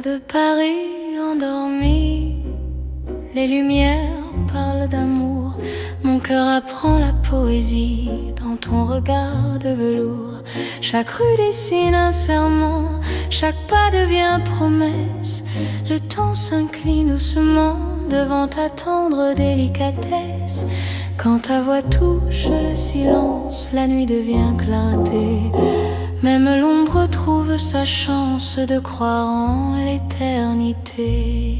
de Paris endormi, les lumières parlent d'amour. Mon cœur apprend la poésie dans ton regard de velours. Chaque rue dessine un serment, chaque pas devient promesse. Le temps s'incline doucement devant ta tendre délicatesse. Quand ta voix touche le silence, la nuit devient clarté. Même l'ombre trouve sa chance de croire en l'éternité.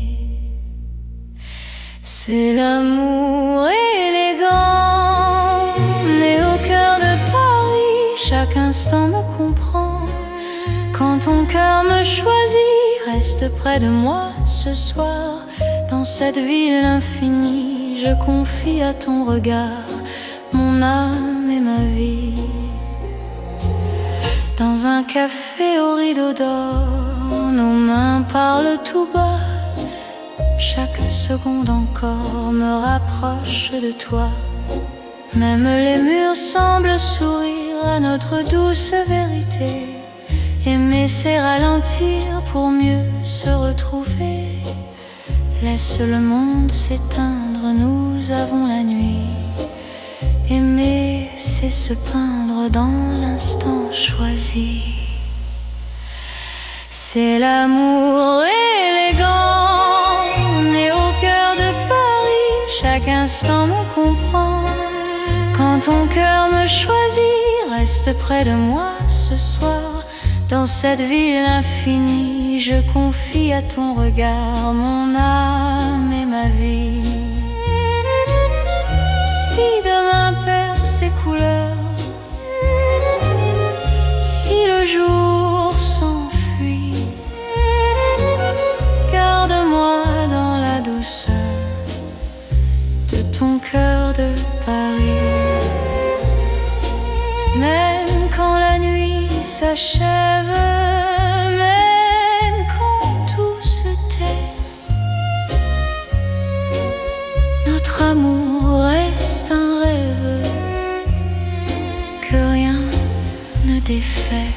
C'est l'amour élégant, né au cœur de Paris. Chaque instant me comprend. Quand ton cœur me choisit, reste près de moi ce soir. Dans cette ville infinie, je confie à ton regard mon âme et ma vie. Dans un café au rideau d'or, nos mains parlent tout bas. Chaque seconde encore me rapproche de toi. Même les murs semblent sourire à notre douce vérité. Aimer c'est ralentir pour mieux se retrouver. Laisse le monde s'éteindre, nous avons la nuit. Aimer c'est se peindre dans l'instant choisi. C'est l'amour élégant, né au cœur de Paris. Chaque instant me comprend. Quand ton cœur me choisit, reste près de moi ce soir. Dans cette ville infinie, je confie à ton regard mon âme et ma vie. Si demain perd ses couleurs, si le jour s'enfuit, garde-moi dans la douceur de ton cœur de Paris. Même quand la nuit s'achève, même quand tout se tait, notre amour reste un rêve que rien ne défait.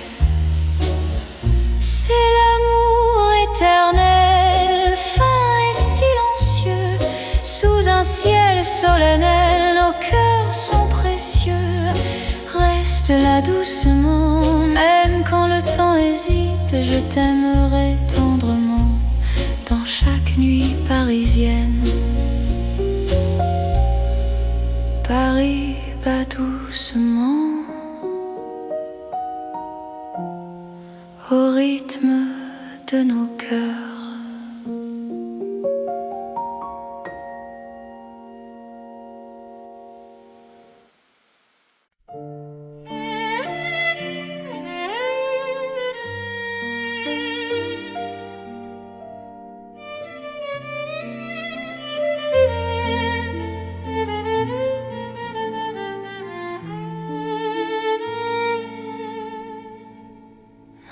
C'est l'amour éternel, fin et silencieux. Sous un ciel solennel, nos cœurs sont précieux. Reste là doucement, même quand le temps hésite. Je t'aimerai tendrement dans chaque nuit parisienne. Paris bat doucement au rythme de nos cœurs.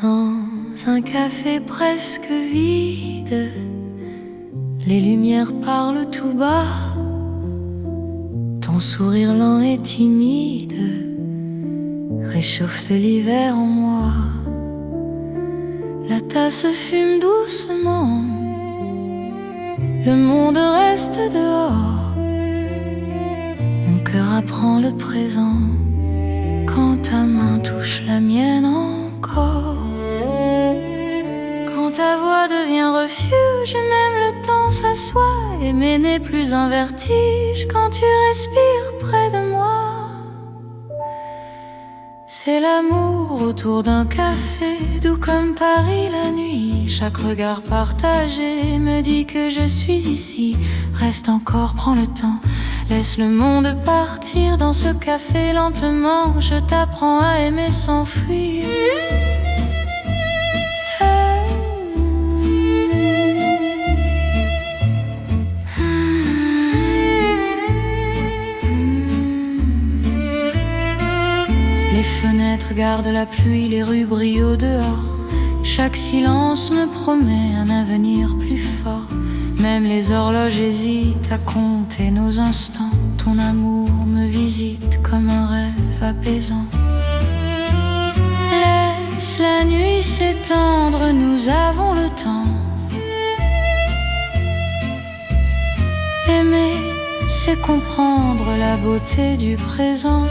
Dans un café presque vide, les lumières parlent tout bas. Ton sourire lent et timide réchauffe l'hiver en moi. La tasse fume doucement, le monde reste dehors. Mon cœur apprend le présent quand ta main touche la mienne encore. Quand ta voix devient refuge, même le temps s'assoit. Aimer n'est plus un vertige quand tu respires près de moi. C'est l'amour autour d'un café, doux comme Paris la nuit. Chaque regard partagé me dit que je suis ici. Reste encore, prends le temps, laisse le monde partir dans ce café lentement. Je t'apprends à aimer sans fuir. Les fenêtres gardent la pluie, les rues brillent au dehors. Chaque silence me promet un avenir plus fort. Même les horloges hésitent à compter nos instants. Ton amour me visite comme un rêve apaisant. Laisse la nuit s'étendre, nous avons le temps. Aimer, c'est comprendre la beauté du présent.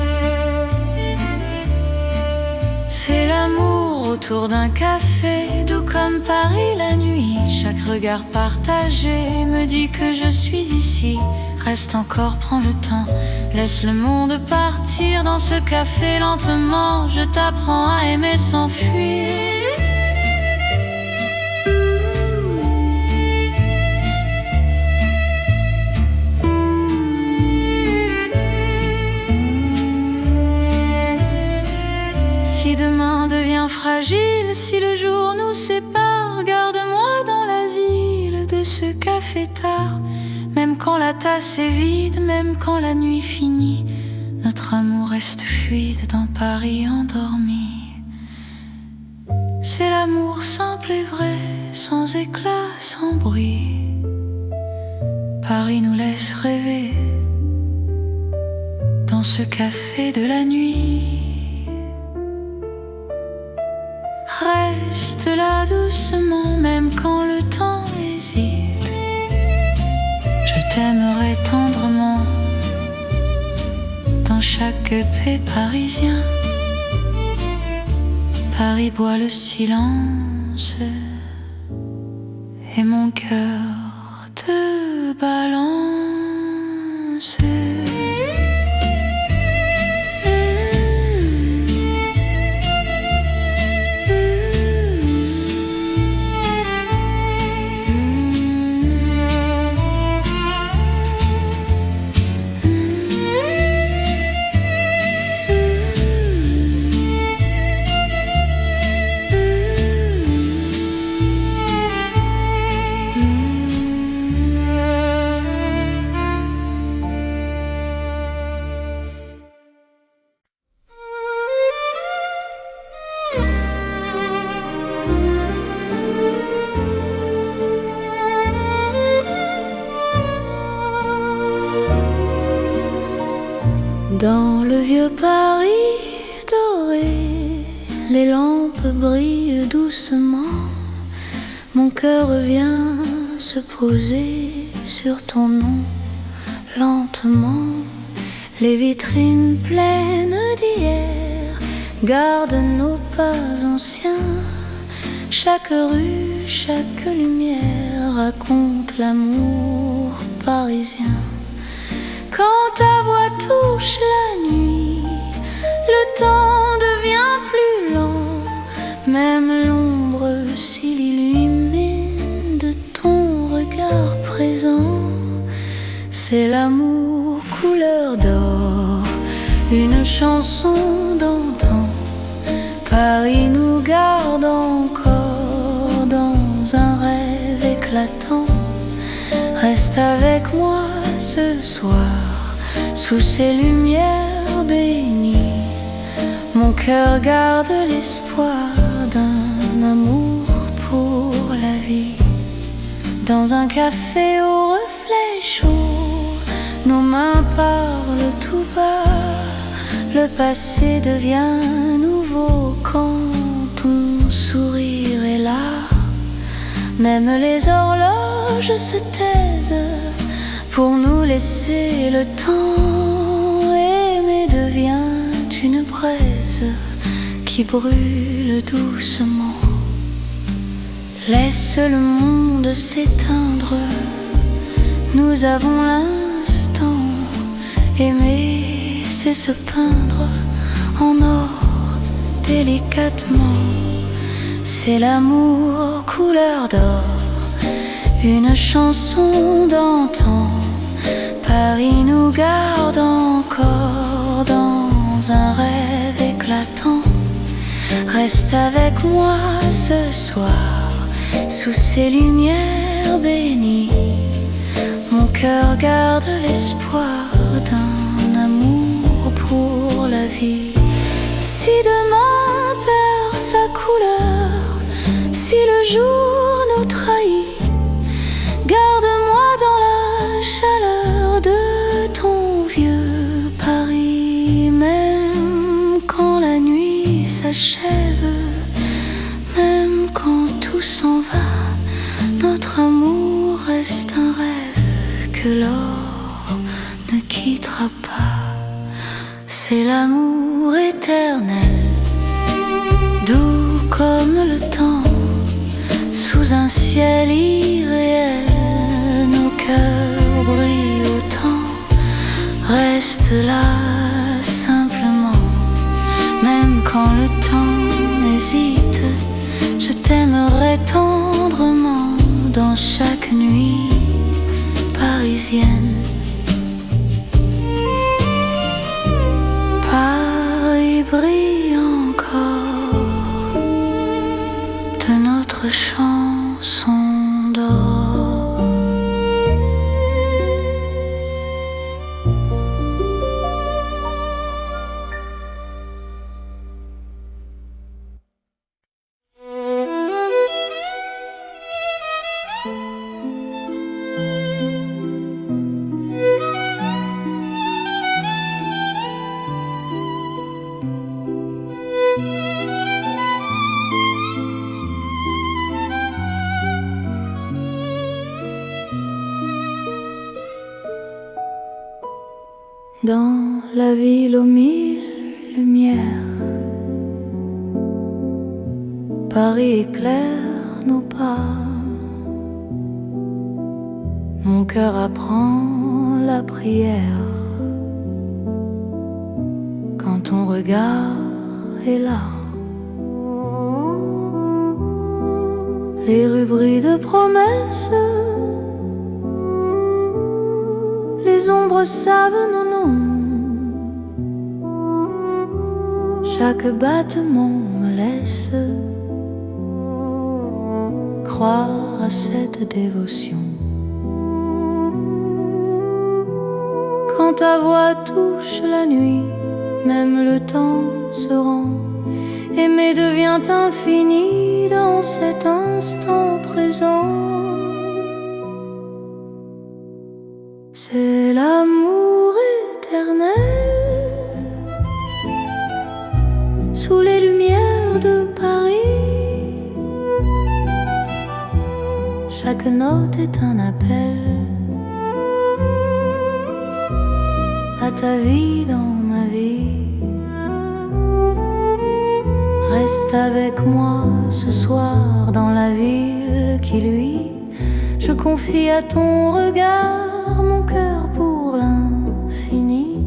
C'est l'amour autour d'un café, doux comme Paris la nuit. Chaque regard partagé me dit que je suis ici. Reste encore, prends le temps, laisse le monde partir dans ce café lentement. Je t'apprends à aimer sans fuir. Si demain devient fragile, si le jour nous sépare, garde-moi dans l'asile de ce café tard. Même quand la tasse est vide, même quand la nuit finit, notre amour reste fluide dans Paris endormi. C'est l'amour simple et vrai, sans éclat, sans bruit. Paris nous laisse rêver dans ce café de la nuit. Reste là doucement, même quand le temps hésite. Je t'aimerai tendrement dans chaque paix parisien. Paris boit le silence et mon cœur te balance. Dans le vieux Paris doré, les lampes brillent doucement. Mon cœur vient se poser sur ton nom lentement. Les vitrines pleines d'hier gardent nos pas anciens. Chaque rue, chaque lumière raconte l'amour parisien. Quand ta voix touche la nuit, le temps devient plus lent. Même l'ombre s'illumine de ton regard présent. C'est l'amour couleur d'or, une chanson d'antan. Paris nous garde encore dans un rêve éclatant. Reste avec moi ce soir, sous ces lumières bénies. Mon cœur garde l'espoir d'un amour pour la vie. Dans un café au reflet chaud, nos mains parlent tout bas. Le passé devient nouveau quand ton sourire est là. Même les horloges se taisent pour nous laisser le temps. Aimer devient une braise qui brûle doucement. Laisse le monde s'éteindre, nous avons l'instant. Aimer, c'est se peindre en or délicatement. C'est l'amour couleur d'or, une chanson d'antan. Paris nous garde encore dans un rêve éclatant. Reste avec moi ce soir, sous ces lumières bénies. Mon cœur garde l'espoir d'un amour pour la vie. Si demain perd sa couleur, si le jour nous trahit, garde-moi dans la chaleur de ton vieux Paris. Même quand la nuit s'achève, même quand tout s'en va, notre amour reste un rêve que que l'or ne quittera pas. C'est l'amour éternel, doux comme le temps, sous un ciel irréel. Nos cœurs brillent autant, reste là simplement. Même quand le temps hésite, je t'aimerai tendrement dans chaque nuit parisienne. Paris brille encore de notre chanson d'or. Dans la ville aux mille lumières, Paris éclaire nos pas. Mon cœur apprend la prière quand ton regard est là. Les rues brillent de promesses, les ombres savent nos noms. Chaque battement me laisse croire à cette dévotion. Quand ta voix touche la nuit, même le temps se rend. Aimer devient infini dans cet instant présent. C'est l'amour éternel sous les lumières de Paris. Chaque note est un appel à ta vie dans ma vie. Reste avec moi ce soir dans la ville qui luit. Je confie à ton regard mon cœur pour l'infini.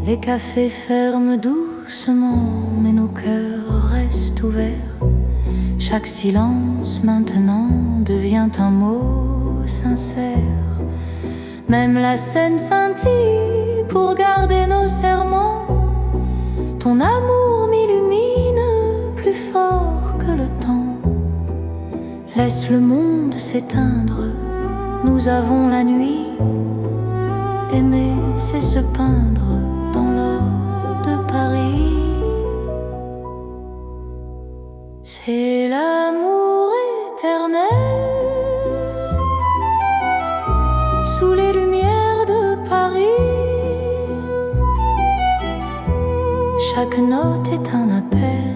Les cafés ferment doucement, mais nos cœurs restent ouverts. Chaque silence maintenant devient un mot sincère. Même la scène scintille pour garder nos serments. Ton amour m'illumine plus fort que le temps. Laisse le monde s'éteindre, nous avons la nuit. Aimer, c'est se peindre dans l'or de Paris. C'est l'amour éternel sous les lumières de Paris. Chaque note est un appel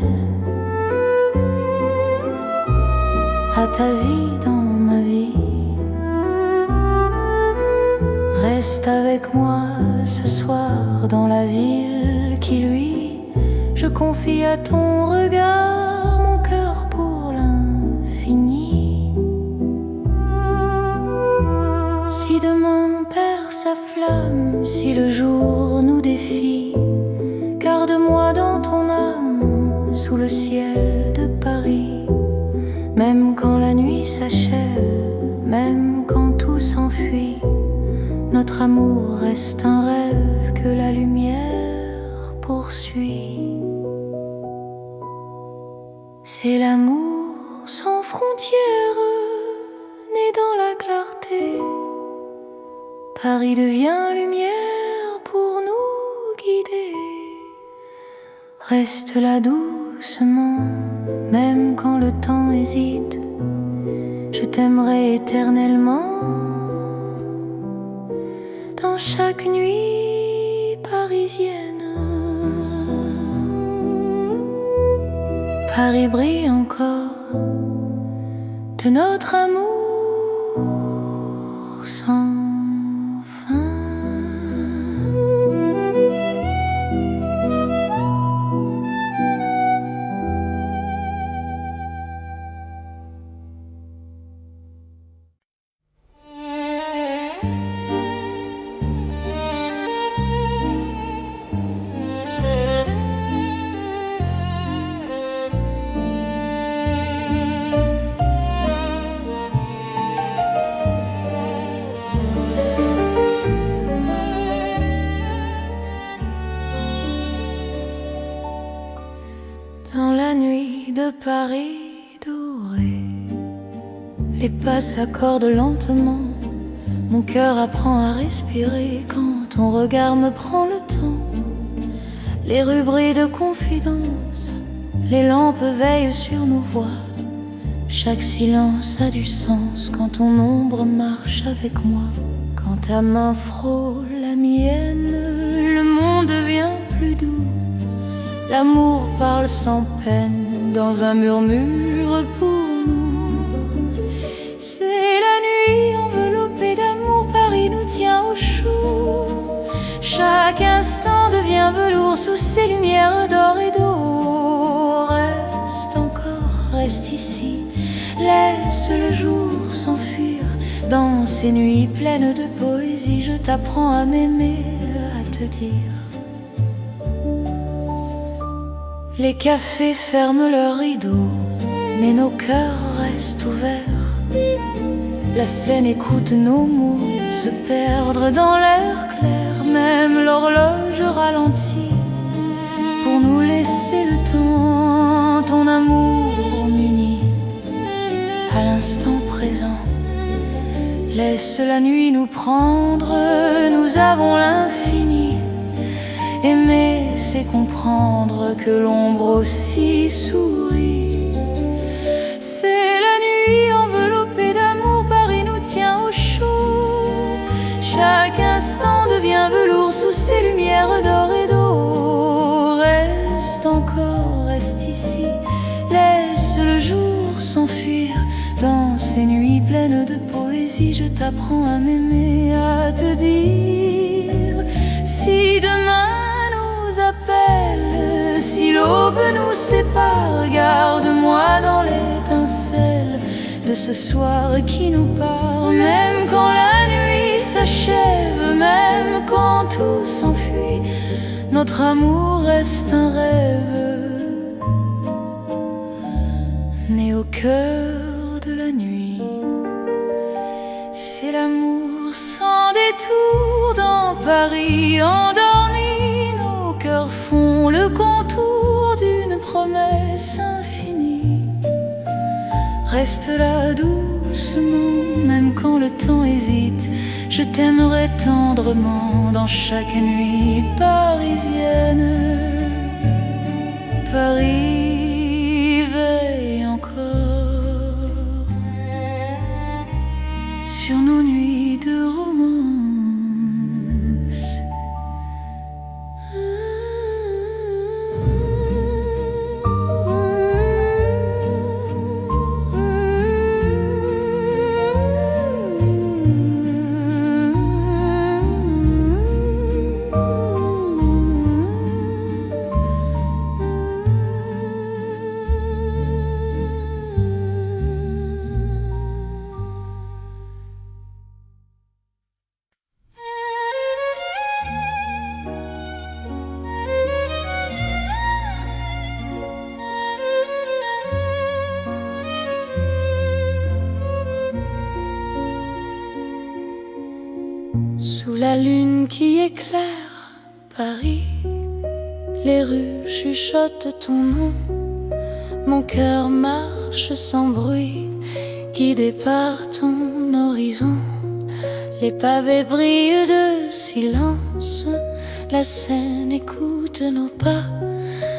à ta vie dans ma vie. Reste avec moi ce soir dans la ville qui luit. Je confie à ton regard mon cœur pour l'infini. Si demain perd sa flamme, si le jour nous défie, garde-moi dans ton âme sous le ciel de Paris. Même quand la nuit s'achève, même quand tout s'enfuit, notre amour reste un rêve que la lumière poursuit. C'est l'amour sans frontières, né dans la clarté. Paris devient lumière pour nous guider. Reste là doucement, même quand le temps hésite. Je t'aimerai éternellement dans chaque nuit parisienne. Paris brille encore de notre amour. Dans la nuit de Paris doré, les pas s'accordent lentement. Mon cœur apprend à respirer quand ton regard me prend le temps. Les rues brillent de confidence, les lampes veillent sur nos voix. Chaque silence a du sens quand ton ombre marche avec moi. Quand ta main frôle la mienne, le monde devient plus doux. L'amour parle sans peine dans un murmure pour nous. C'est la nuit enveloppée d'amour, Paris nous tient au chaud. Chaque instant devient velours sous ces lumières d'or et d'eau. Reste encore, reste ici, laisse le jour s'enfuir. Dans ces nuits pleines de poésie, je t'apprends à m'aimer, à te dire. Les cafés ferment leurs rideaux, mais nos cœurs restent ouverts. La scène écoute nos mots se perdre dans l'air clair. Même l'horloge ralentit pour nous laisser le temps. Ton amour m'unit à l'instant présent. Laisse la nuit nous prendre, nous avons l'infini. Aimer, c'est comprendre que l'ombre aussi sourit. C'est la nuit enveloppée d'amour, Paris nous tient au chaud. Chaque instant devient velours sous ces lumières d'or et d'eau. Reste encore, reste ici, laisse le jour s'enfuir. Dans ces nuits pleines de poésie, je t'apprends à m'aimer, à te dire. Si demain nous appelle, si l'aube nous sépare, garde-moi dans l'étincelle de ce soir qui nous part. Même quand la nuit s'achève, même quand tout s'enfuit, notre amour reste un rêve né au cœur de la nuit. C'est l'amour sans détour dans Paris endormi. Nos cœurs font le contour d'une promesse infinie. Reste là doucement, même quand le temps hésite. Je t'aimerai tendrement dans chaque nuit parisienne. Paris veille encore sur nos nuits de romance. Sous la lune qui éclaire Paris, les rues chuchotent ton nom. Mon cœur marche sans bruit, guidé par ton horizon. Les pavés brillent de silence, la scène écoute nos pas.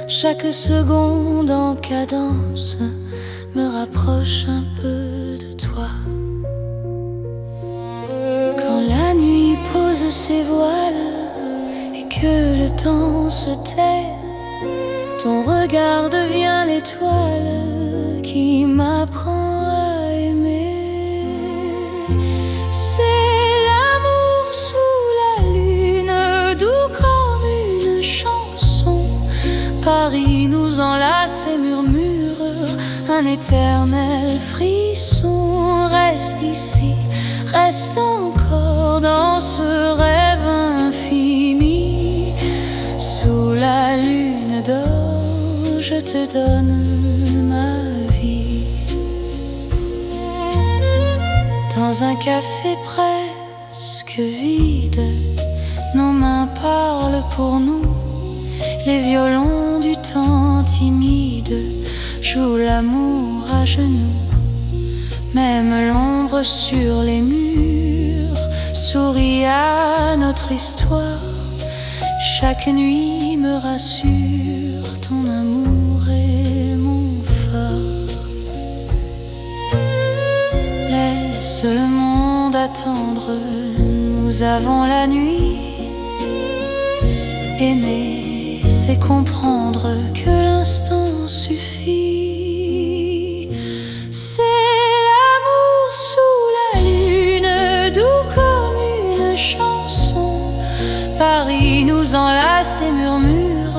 Chaque seconde en cadence me rapproche un peu de toi. Quand la nuit pose ses voiles et que le temps se tait, ton regard devient l'étoile qui m'apprend à aimer. C'est l'amour sous la lune, doux comme une chanson. Paris nous enlace et murmure un éternel frisson. Reste ici, reste encore dans ce rêve infini. Sous la lune d'or, je te donne ma vie. Dans un café presque vide, nos mains parlent pour nous. Les violons du temps timide jouent l'amour à genoux. Même l'ombre sur les murs sourit à notre histoire. Chaque nuit me rassure, ton amour est mon phare. Laisse le monde attendre, nous avons la nuit. Aimer, c'est comprendre que l'instant suffit. C'est l'amour sous la lune, doux comme une chanson. Paris nous enlace et murmure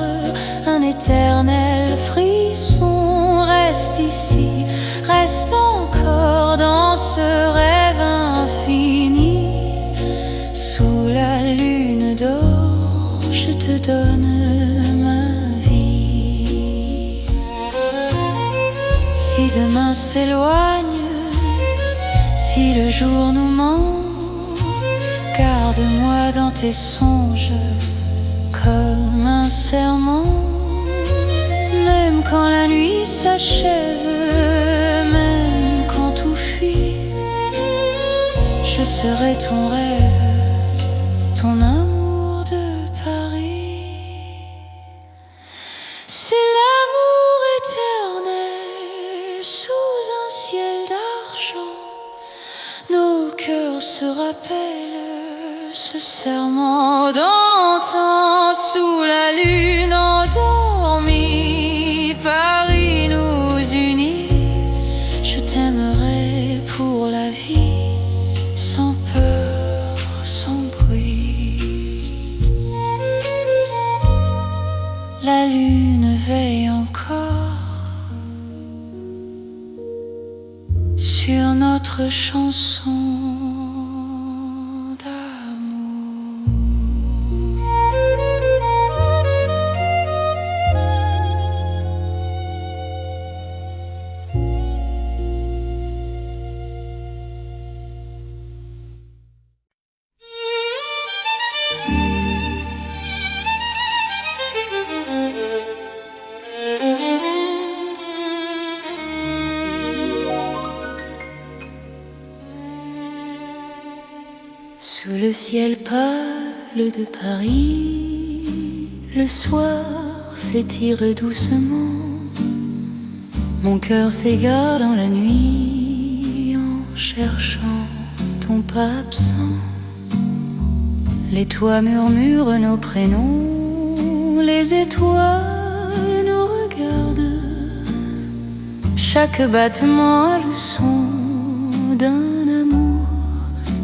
un éternel frisson. Reste ici, reste encore dans ce rêve infini. Sous la lune d'or, je te donne ma vie. Si demain s'éloigne, si le jour nous ment, garde-moi dans tes songes comme un serment. Même quand la nuit s'achève, même quand tout fuit, je serai ton rêve, ton amour de Paris. C'est l'amour éternel sous un ciel d'argent. Nos cœurs se rappellent ce serment d'antan. Sous la lune endormie, Paris nous unit. Je t'aimerai pour la vie, sans peur, sans bruit. La lune veille encore sur notre chanson d'amour. Sous le ciel pâle de Paris, le soir s'étire doucement. Mon cœur s'égare dans la nuit en cherchant ton pas absent. Les toits murmurent nos prénoms, les étoiles nous regardent. Chaque battement a le son d'un amour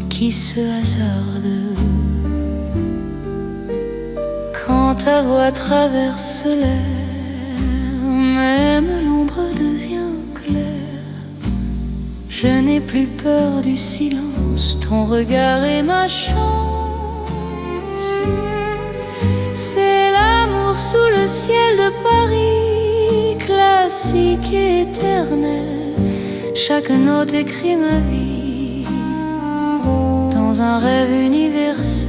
qui se hasarde. Quand ta voix traverse l'air, même l'ombre devient claire. Je n'ai plus peur du silence, ton regard est ma chance. C'est l'amour sous le ciel de Paris, classique et éternel. Chaque note écrit ma vie dans un rêve universel.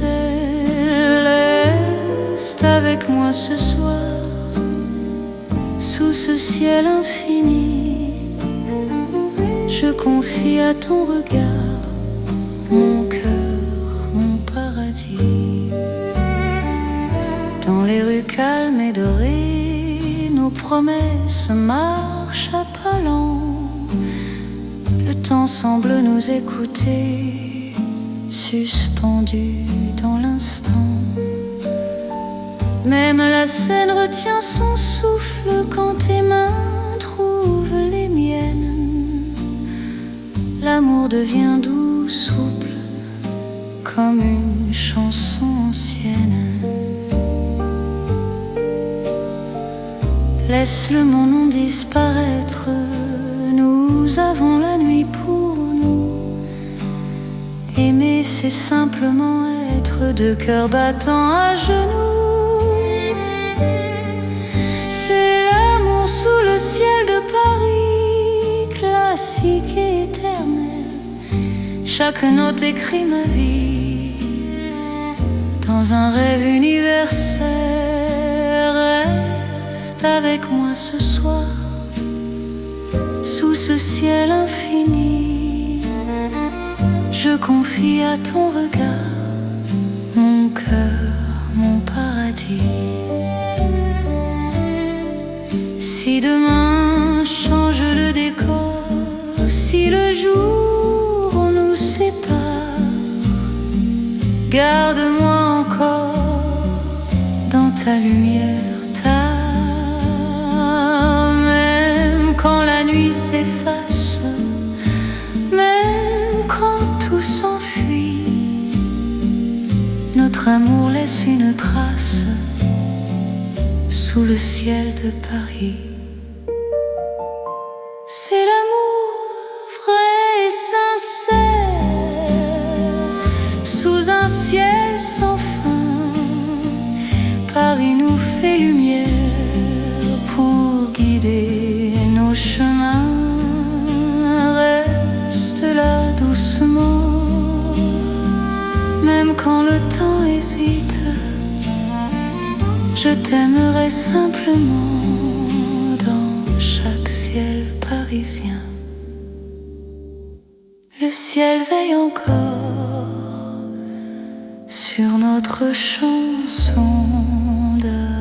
Reste avec moi ce soir, sous ce ciel infini. Je confie à ton regard mon cœur, mon paradis. Dans les rues calmes et dorées, nos promesses marchent à pas lents. Le temps semble nous écouter, suspendu dans l'instant. Même la scène retient son souffle quand tes mains trouvent les miennes. L'amour devient doux, souple, comme une chanson ancienne. Laisse le mon nom disparaître, nous avons la nuit pour nous. Aimer, c'est simplement être deux cœurs battants à genoux. C'est l'amour sous le ciel de Paris, classique et éternel. Chaque note écrit ma vie dans un rêve universel. reste avec moi ce soir, sous ce ciel infini. Je confie à ton regard mon cœur, mon paradis. Si demain change le décor, si le jour nous sépare, garde-moi encore dans ta lumière, même quand la nuit s'efface, même quand tout s'enfuit, notre amour laisse une trace sous le ciel de Paris. C'est l'amour vrai et sincère, sous un ciel sans fin. Paris nous fait lumière pour guider nos chemins. Reste là doucement, même quand le temps hésite. Je t'aimerai simplement dans chaque ciel parisien. Le ciel veille encore sur notre chanson d'amour.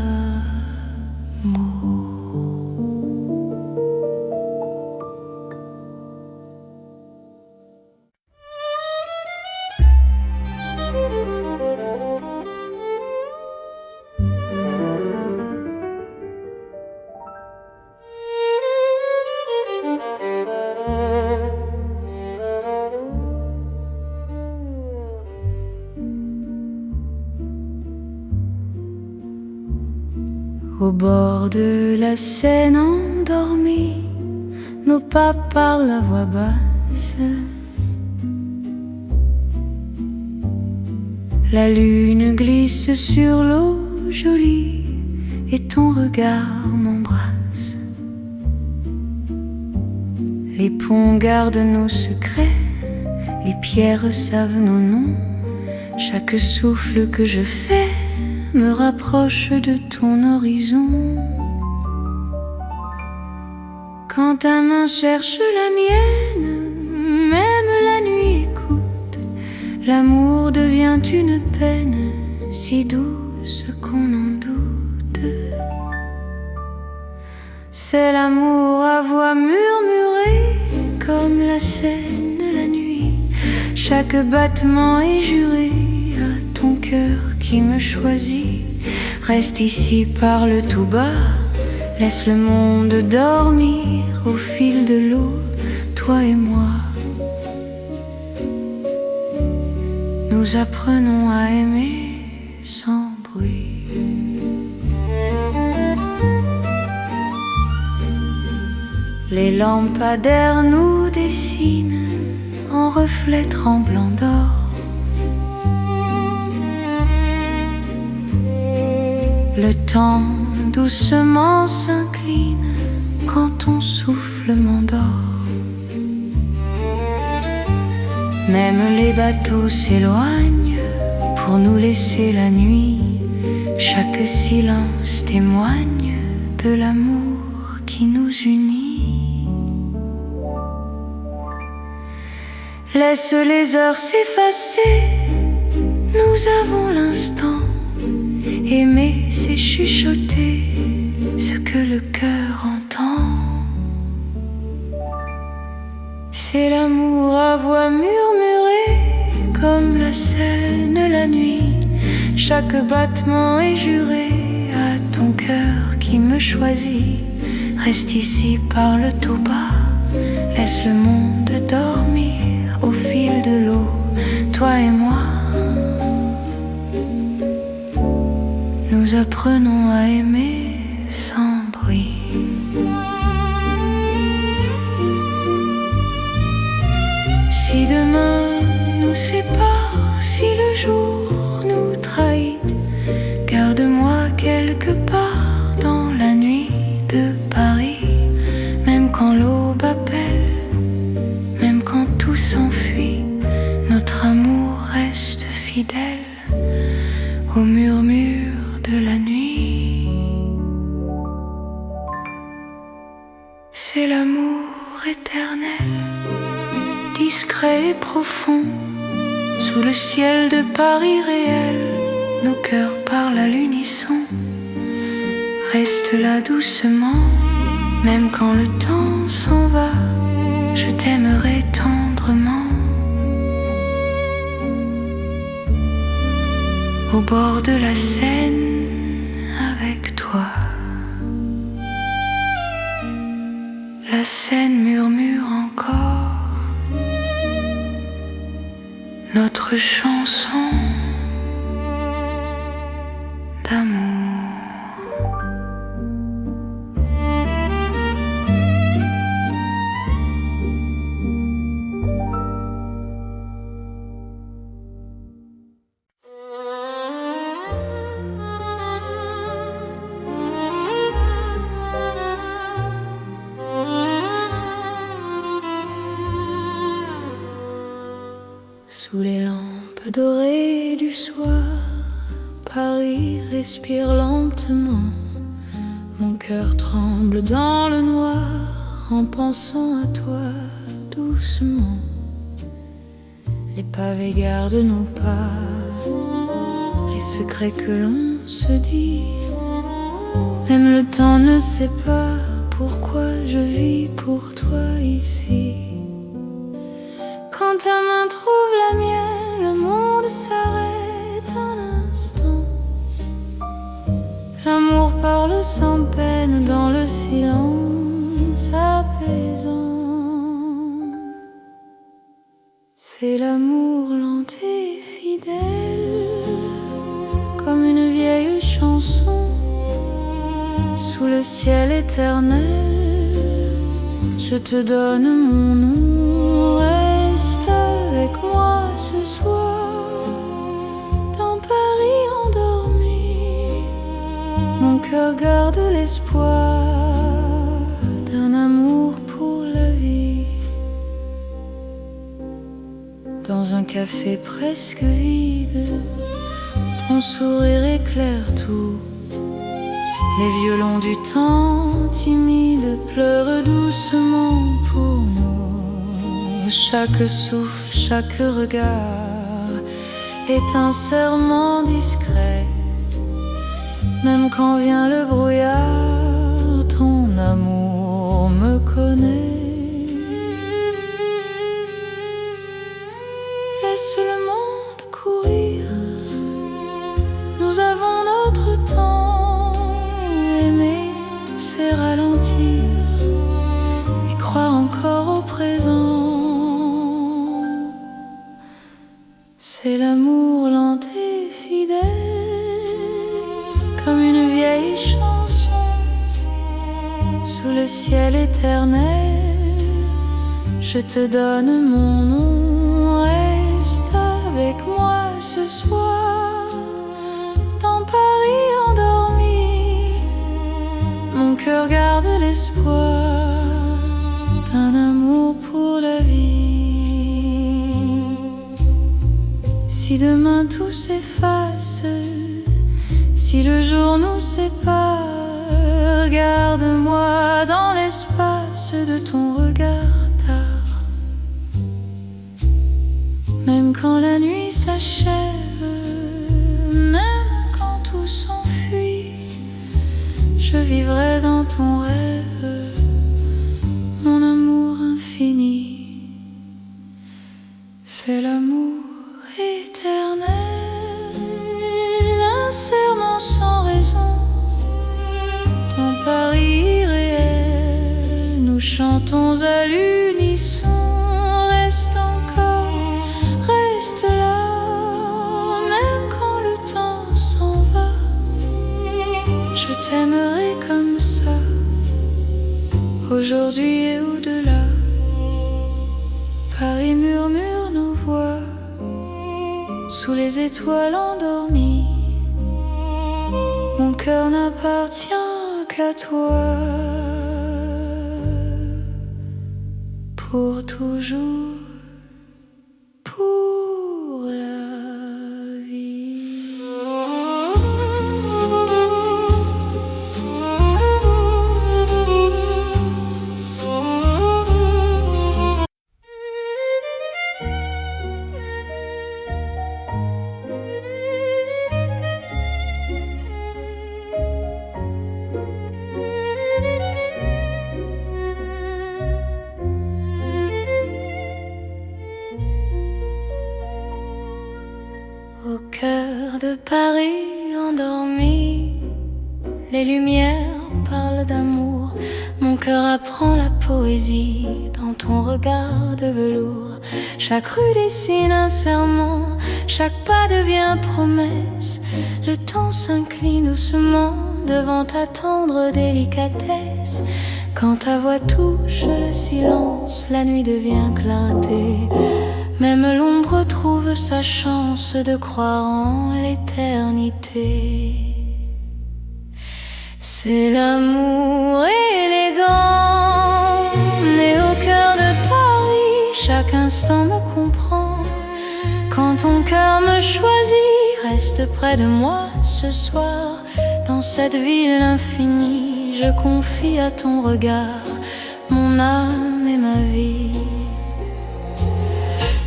Au bord de la Seine endormis, nos pas parlent à voix basse. La lune glisse sur l'eau jolie et ton regard m'embrasse. Les ponts gardent nos secrets, les pierres savent nos noms. Chaque souffle que je fais me rapproche de ton horizon. Quand ta main cherche la mienne, même la nuit écoute. L'amour devient une peine si douce qu'on en doute. C'est l'amour à voix murmurée comme la Seine la nuit. Chaque battement est juré à ton cœur qui me choisit. Reste ici, parle tout bas, laisse le monde dormir au fil de l'eau, toi et moi. Nous apprenons à aimer sans bruit. Les lampadaires nous dessinent en reflets tremblants d'or. Le temps doucement s'incline quand ton souffle m'endort. Même les bateaux s'éloignent pour nous laisser la nuit. Chaque silence témoigne de l'amour qui nous unit. Laisse les heures s'effacer, nous avons l'instant. Aimer, c'est chuchoter ce que le cœur entend. C'est l'amour à voix murmurée comme la Seine la nuit. Chaque battement est juré à ton cœur qui me choisit. Reste ici, parle tout bas, laisse le monde dormir au fil de l'eau, toi et moi. Nous apprenons à aimer sans bruit. Si demain nous sépare, si le jour nous trahit, garde-moi quelque part dans la nuit de Paris. Même quand l'aube appelle, même quand tout s'enfuit, notre amour reste fidèle au murmure de la nuit. C'est l'amour éternel, discret et profond. Sous le ciel de Paris réel, nos cœurs parlent à l'unisson. Reste là doucement, même quand le temps s'en va, je t'aimerai tendrement. Au bord de la Seine, avec toi. La Seine murmure encore notre chanson d'amour. Sous les lampes dorées du soir, Paris respire lentement. Mon cœur tremble dans le noir en pensant à toi doucement. Les pavés gardent nos pas, les secrets que l'on se dit. Même le temps ne sait pas pourquoi je vis pour toi ici. Quand ta main trouve la mienne, le monde s'arrête un instant. L'amour parle sans peine dans le silence apaisant. C'est l'amour lent et fidèle, comme une vieille chanson. Sous le ciel éternel, je te donne mon nom. Reste avec moi ce soir, dans Paris endormi. Mon cœur garde l'espoir d'un amour pour la vie. Dans un café presque vide, ton sourire éclaire tout. Les violons du temps timide pleurent doucement pour nous. Chaque souffle, chaque regard est un serment discret. Même quand vient le brouillard, ton amour me connaît. Laisse le monde courir, nous avons notre temps. Aimer, c'est ralentir et croire encore au présent. C'est l'amour lent et fidèle, comme une vieille chanson. Sous le ciel éternel, je te donne mon nom. Reste avec moi ce soir, dans Paris endormi. Mon cœur garde l'espoir d'un amour pour la vie. Si demain tout s'efface, si le jour nous sépare, garde-moi dans l'espace de ton regard tard. Même quand la nuit s'achève, même quand tout s'enfuit, je vivrai dans ton rêve, mon amour infini. C'est l'amour éternel, un serment sans raison. Dans Paris réel, nous chantons à l'unisson. Reste encore, reste là, même quand le temps s'en va. Je t'aimerai comme ça, aujourd'hui et au-delà. Paris murmure nos voix sous les étoiles endormies. Mon cœur n'appartient qu'à toi, pour toujours, pour la vie. de Paris endormi, les lumières parlent d'amour. Mon cœur apprend la poésie dans ton regard de velours. Chaque rue dessine un serment, chaque pas devient promesse. Le temps s'incline doucement devant ta tendre délicatesse. Quand ta voix touche le silence, la nuit devient clarté. Même l'ombre trouve sa chance de croire en l'éternité. C'est l'amour élégant, né au cœur de Paris. Chaque instant me comprend. Quand ton cœur me choisit, reste près de moi ce soir. Dans cette ville infinie, je confie à ton regard mon âme et ma vie.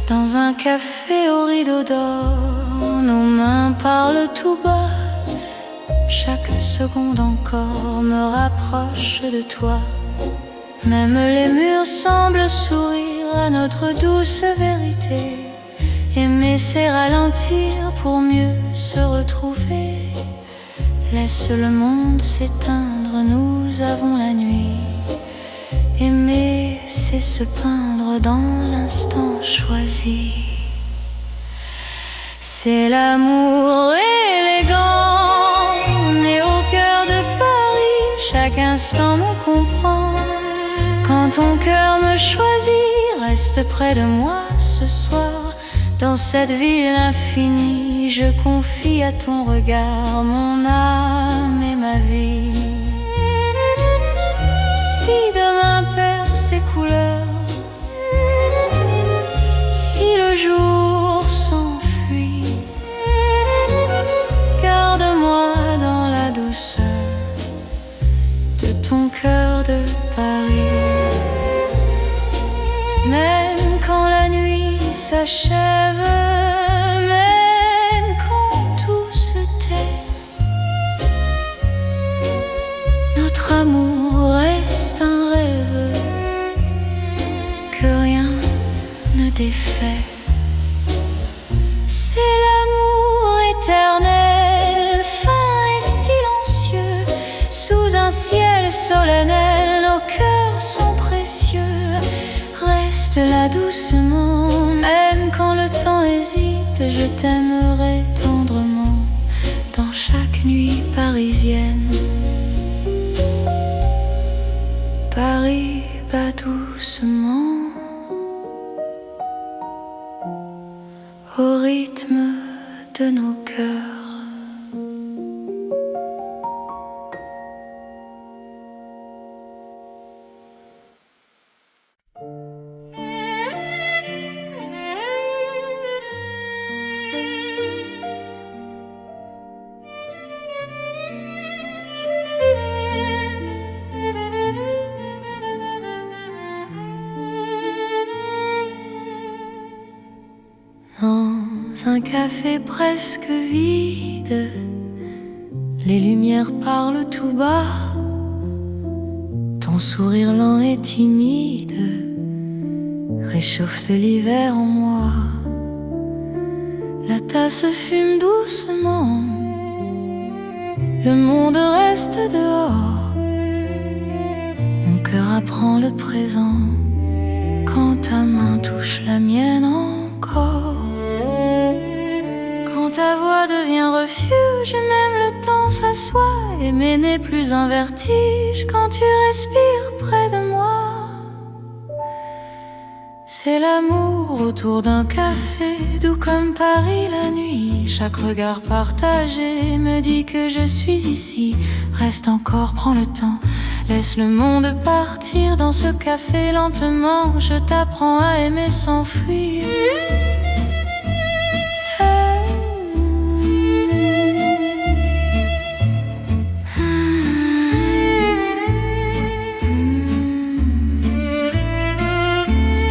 Dans un café au rideau d'or, nos mains parlent tout bas. Chaque seconde encore me rapproche de toi. Même les murs semblent sourire à notre douce vérité. Aimer c'est ralentir pour mieux se retrouver. Laisse le monde s'éteindre, nous avons la nuit. Aimer c'est se peindre dans l'instant choisi. C'est l'amour élégant, né au cœur de Paris. Chaque instant me comprend. Quand ton cœur me choisit, reste près de moi ce soir. Dans cette ville infinie, je confie à ton regard mon âme et ma vie. Si demain perd ses couleurs, si le jour s'enfuit, garde-moi dans la douceur de ton cœur de Paris. Même quand la nuit s'achève, même quand tout se tait, notre amour reste un rêve que rien ne défait. C'est l'amour éternel, fin et silencieux. Sous un ciel solennel, nos cœurs sont précieux. Reste là doucement, même quand le temps hésite. Je t'aimerai tendrement dans chaque nuit parisienne. Paris bat doucement au rythme de nos cœurs. Dans un café presque vide, les lumières parlent tout bas. Ton sourire lent et timide réchauffe l'hiver en moi. La tasse fume doucement, le monde reste dehors. Mon cœur apprend le présent quand ta main touche la mienne encore. Quand ta voix devient refuge, même le temps s'assoit. Aimer n'est plus un vertige quand tu respires près de moi. C'est l'amour autour d'un café, doux comme Paris la nuit. Chaque regard partagé me dit que je suis ici. Reste encore, prends le temps, laisse le monde partir dans ce café lentement. Je t'apprends à aimer sans fuir.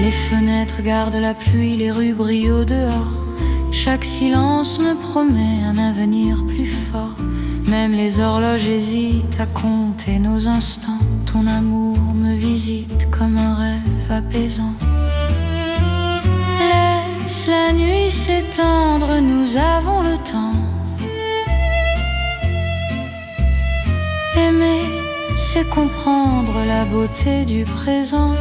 Les fenêtres gardent la pluie, les rues brillent au dehors. Chaque silence me promet un avenir plus fort. Même les horloges hésitent à compter nos instants. Ton amour me visite comme un rêve apaisant. Laisse la nuit s'étendre, nous avons le temps. Aimer, c'est comprendre la beauté du présent.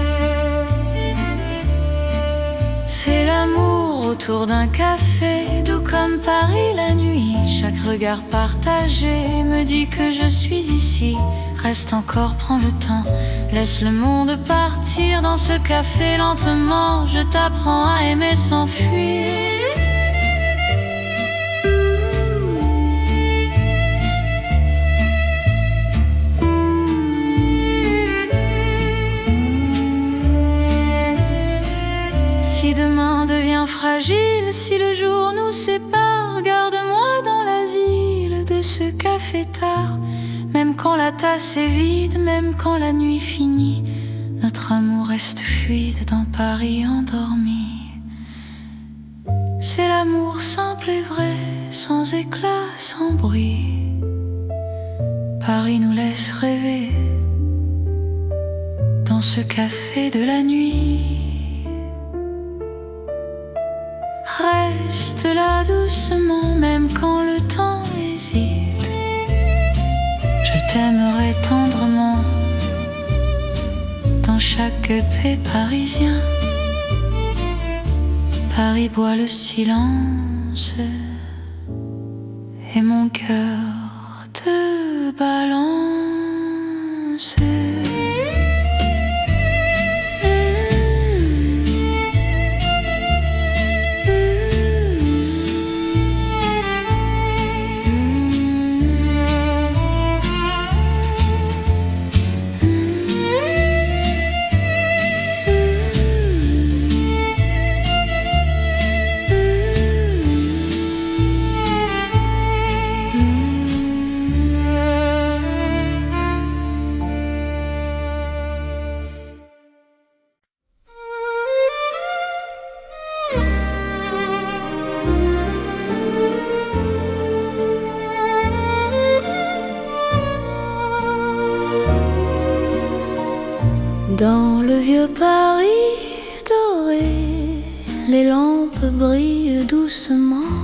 C'est l'amour autour d'un café, doux comme Paris la nuit. Chaque regard partagé me dit que je suis ici. Reste encore, prends le temps, laisse le monde partir dans ce café lentement. Je t'apprends à aimer sans fuir. Si demain devient fragile, si le jour nous sépare, garde-moi dans l'asile de ce café tard. Même quand la tasse est vide, même quand la nuit finit, notre amour reste fluide dans Paris endormi. C'est l'amour simple et vrai, sans éclat, sans bruit. Paris nous laisse rêver dans ce café de la nuit. Reste là doucement, même quand le temps hésite. Je t'aimerai tendrement dans chaque paix parisien. Paris boit le silence et mon cœur te balance. Dans le vieux Paris doré, les lampes brillent doucement.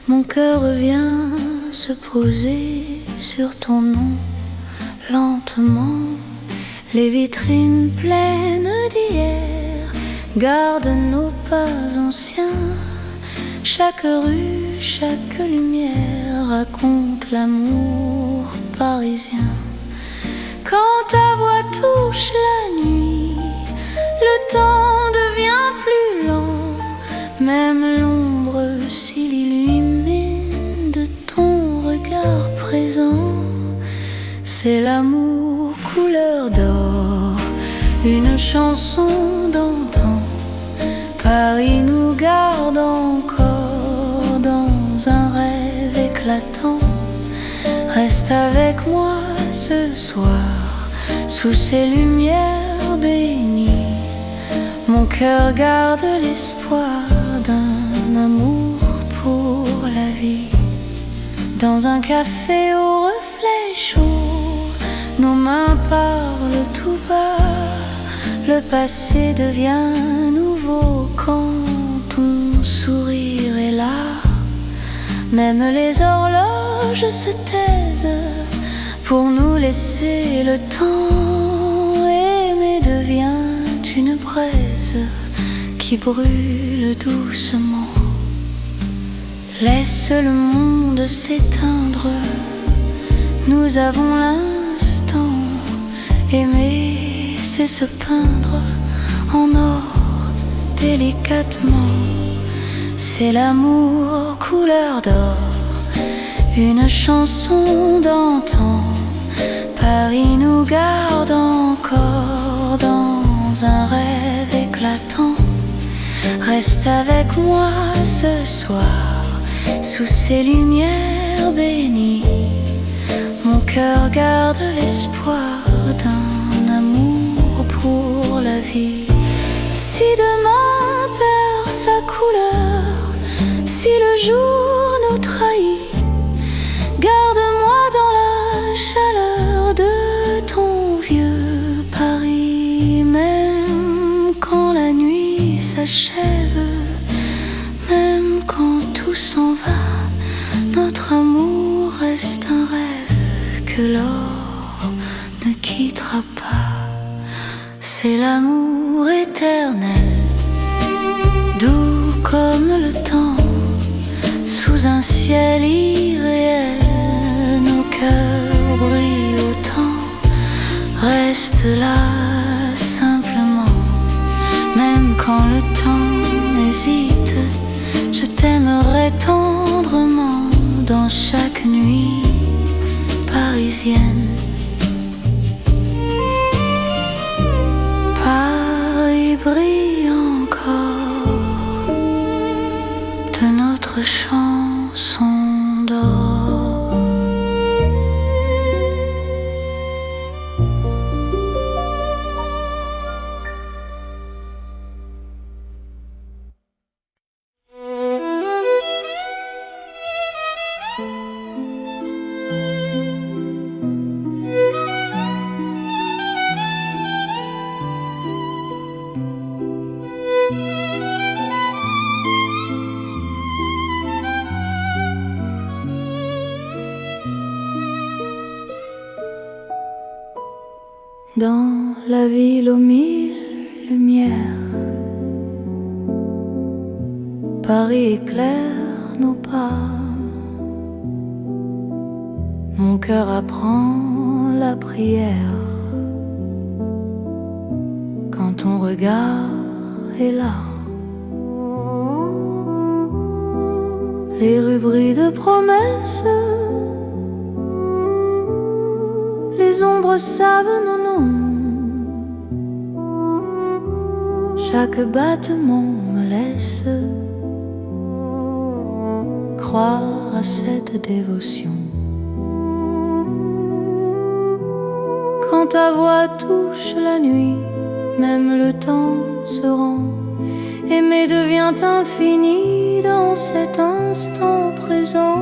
Mon cœur vient se poser sur ton nom. Lentement, les vitrines pleines d'hier gardent nos pas anciens. Chaque rue, chaque lumière raconte l'amour parisien. Quand ta voix touche la nuit, le temps devient plus lent. Même l'ombre s'illumine de ton regard présent. C'est l'amour couleur d'or, une chanson d'antan. Paris nous garde encore dans un rêve éclatant. Reste avec moi ce soir, sous ces lumières bénies. Mon cœur garde l'espoir d'un amour pour la vie. Dans un café au reflet chaud, nos mains parlent tout bas. Le passé devient nouveau quand ton sourire est là. Même les horloges se taisent pour nous laisser le temps. Aimer devient une braise qui brûle doucement. Laisse le monde s'éteindre, nous avons l'instant. Aimer, c'est se peindre en or délicatement. C'est l'amour couleur d'or, une chanson d'antan. Paris nous garde encore dans un rêve éclatant. Reste avec moi ce soir, sous ces lumières bénies. Mon cœur garde l'espoir d'un amour pour la vie. Si demain perd sa couleur, si le jour nous trahit, garde-moi dans la chaleur de ton vieux Paris. Même quand la nuit s'achève, même quand tout s'en va, notre amour reste un rêve que l'or ne quittera pas. C'est l'amour éternel, doux comme le temps, sous un ciel irréel. Nos cœurs brillent autant, reste là simplement. Même quand le temps hésite, je t'aimerai tendrement dans chaque nuit parisienne. Paris brille encore de notre chanson d'or. Dans la ville aux mille lumières, Paris éclaire nos pas. Mon cœur apprend la prière quand ton regard est là. Les rues brillent de promesses, les ombres savent nos noms. Chaque battement me laisse croire à cette dévotion. Quand ta voix touche la nuit, même le temps se rend. Aimer devient infini dans cet instant présent.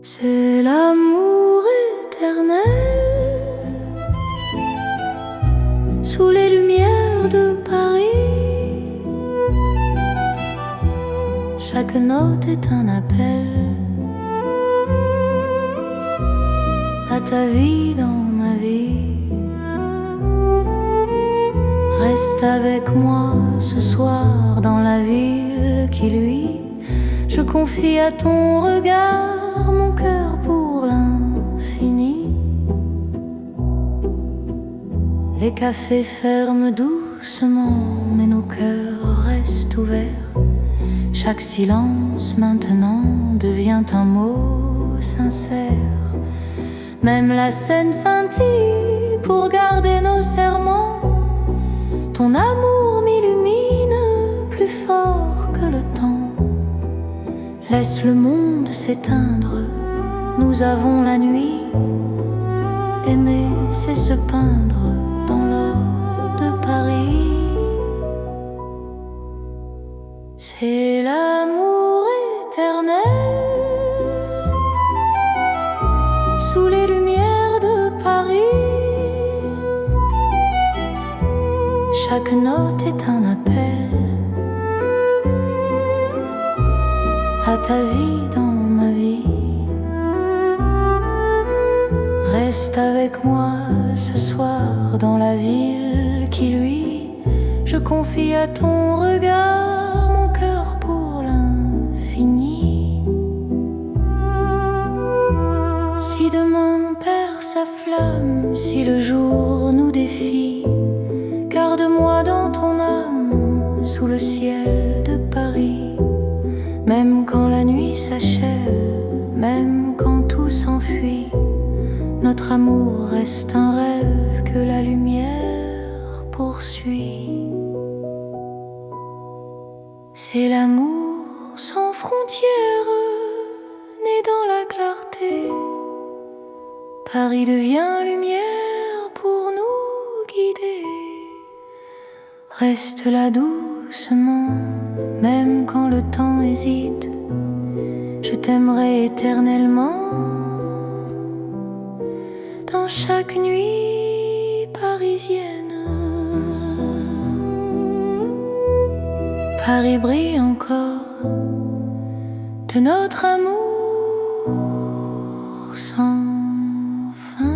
C'est l'amour éternel sous les lumières de Paris. Chaque note est un appel à ta vie dans ma vie. Reste avec moi ce soir dans la ville qui luit. Je confie à ton regard mon cœur pour l'infini. Les cafés ferment doucement, mais nos cœurs restent ouverts. Chaque silence maintenant devient un mot sincère. Même la scène scintille pour garder nos serments. Ton amour m'illumine plus fort que le temps. Laisse le monde s'éteindre, nous avons la nuit. Aimer, c'est se peindre dans l'or de Paris. C'est l'amour éternel sous les lumières de Paris. Chaque note est un appel à ta vie dans ma vie. Reste avec moi ce soir dans la ville qui luit. Je confie à ton regard mon cœur pour l'infini. Si demain perd sa flamme, si le jour nous défie, garde-moi dans ton âme sous le ciel de Paris. Même quand la nuit s'achève, même quand tout s'enfuit, notre amour reste un rêve que la lumière poursuit. C'est l'amour sans frontières, né dans la clarté. Paris devient lumière pour nous guider. Reste là doucement, même quand le temps hésite. Je t'aimerai éternellement dans chaque nuit parisienne. Paris brille encore de notre amour. sans fin.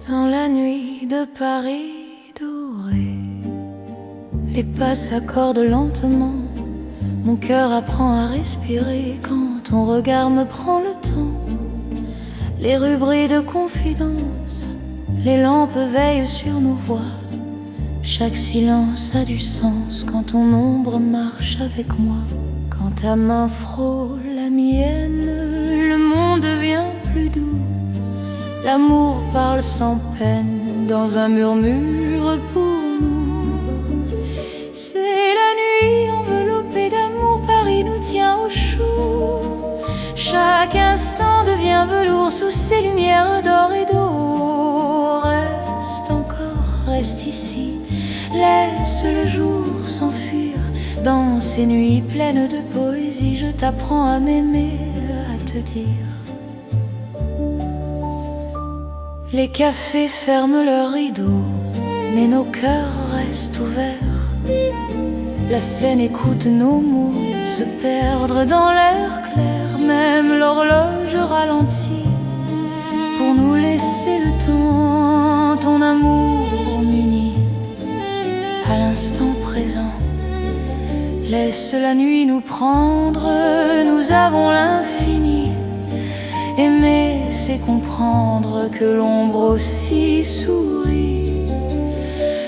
Dans la nuit de Paris doré, les pas s'accordent lentement. Mon cœur apprend à respirer quand ton regard me prend le temps. Les rues brillent de confidence, les lampes veillent sur nos voix. Chaque silence a du sens quand ton ombre marche avec moi. Quand ta main frôle la mienne, le monde devient plus doux. L'amour parle sans peine dans un murmure pour nous. C'est la nuit enveloppée d'amour, Paris nous tient au chaud. Chaque instant devient velours sous ces lumières d'or et d'eau. Reste encore, reste ici, laisse le jour s'enfuir. Dans ces nuits pleines de poésie, je t'apprends à m'aimer, à te dire. Les cafés ferment leurs rideaux, mais nos cœurs restent ouverts. La scène écoute nos mots se perdre dans l'air clair. Même l'horloge ralentit pour nous laisser le temps. Ton amour m'unit à l'instant présent. Laisse la nuit nous prendre, nous avons l'infini. Aimer, c'est comprendre que l'ombre aussi sourit.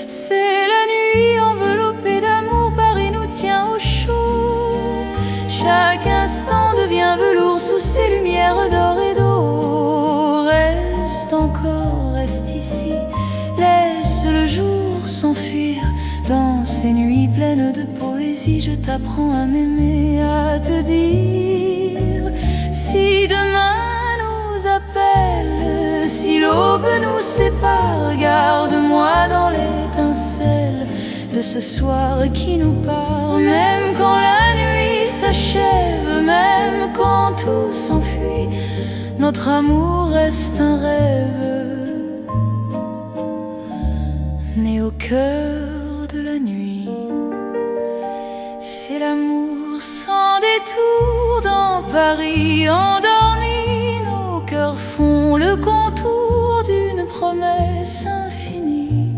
C'est la nuit enveloppée d'amour, Paris nous tient au chaud. Chaque instant devient velours sous ces lumières d'or et d'eau. Reste encore, reste ici, laisse le jour s'enfuir. Dans ces nuits pleines de poésie, je t'apprends à m'aimer, à te dire. Si demain appelle, si l'aube nous sépare, garde-moi dans l'étincelle de ce soir qui nous part. Même quand la nuit s'achève, même quand tout s'enfuit, notre amour reste un rêve né au cœur de la nuit. C'est l'amour sans détour dans Paris endormi. Cœurs font le contour d'une promesse infinie.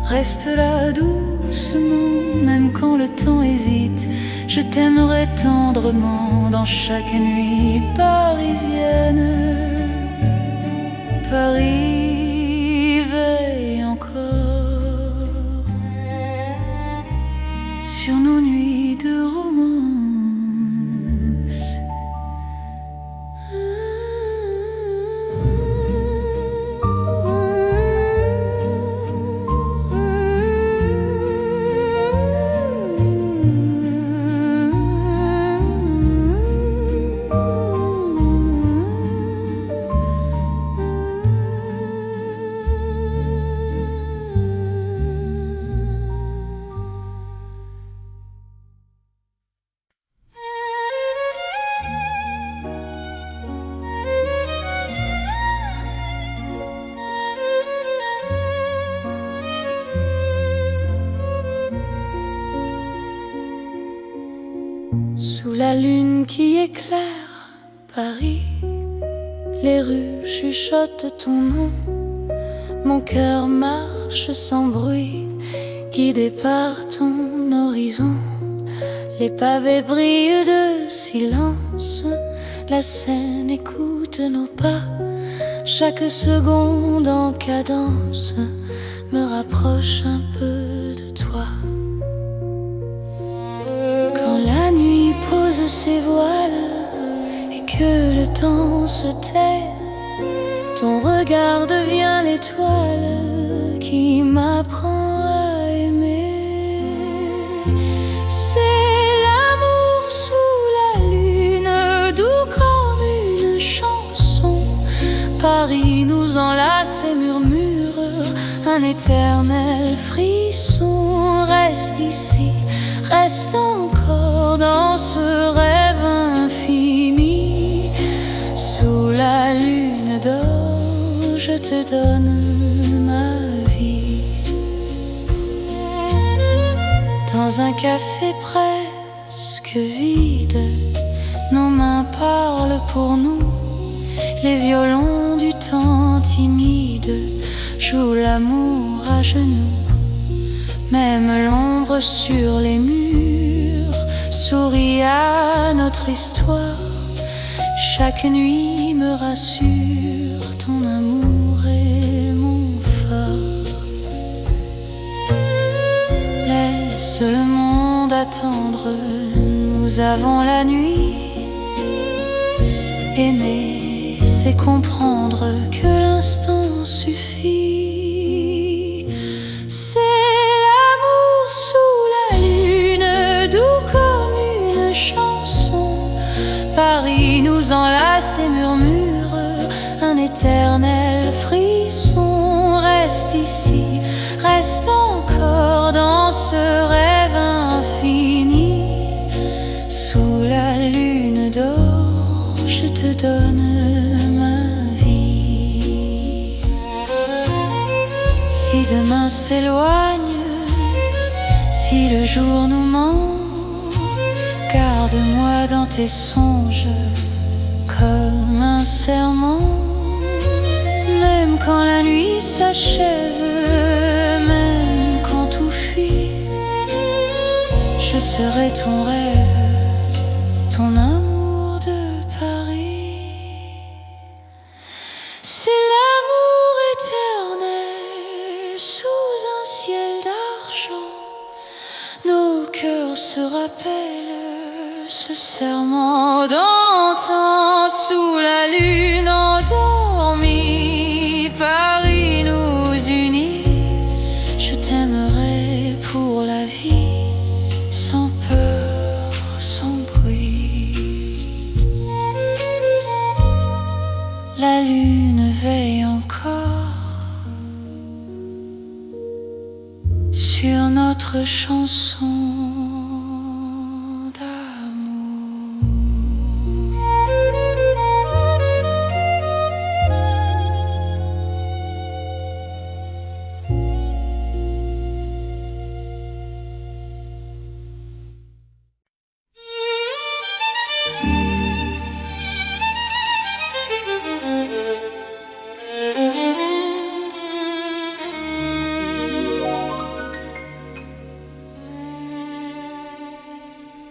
Reste là doucement, même quand le temps hésite. Je t'aimerai tendrement dans chaque nuit parisienne. Paris veille encore sur nos nuits de romance. Sous la lune qui éclaire Paris, les rues chuchotent ton nom. Mon cœur marche sans bruit, guidé par ton horizon. Les pavés brillent de silence, la scène écoute nos pas. Chaque seconde en cadence me rapproche un peu de toi. Quand la nuit pose ses voiles et que le temps se tait, ton regard devient l'étoile qui m'apprend à aimer. C'est un éternel frisson. Reste ici, reste encore dans ce rêve infini. Sous la lune d'or, je te donne ma vie. Dans un café presque vide, nos mains parlent pour nous. Les violons du temps timide jouent l'amour à genoux. Même l'ombre sur les murs sourit à notre histoire. Chaque nuit me rassure, ton amour est mon phare. Laisse le monde attendre, nous avons la nuit. Aimer, c'est comprendre que l'instant suffit. C'est l'amour sous la lune, doux comme une chanson. Paris nous enlace et murmure un éternel frisson. Reste ici, reste encore dans ce rêve infini. Sous la lune d'or, je te donne ma vie. Si demain s'éloigne, si le jour nous ment, garde-moi dans tes songes comme un serment. Même quand la nuit s'achève, même quand tout fuit, je serai ton rêve, ton amour de Paris. C'est l'amour éternel sous un ciel d'argent. Nos cœurs se rappellent ce serment d'antan. Sous la lune endormie, Paris nous unit. Je t'aimerai pour la vie, sans peur, sans bruit. La lune veille encore sur notre chanson d'amour.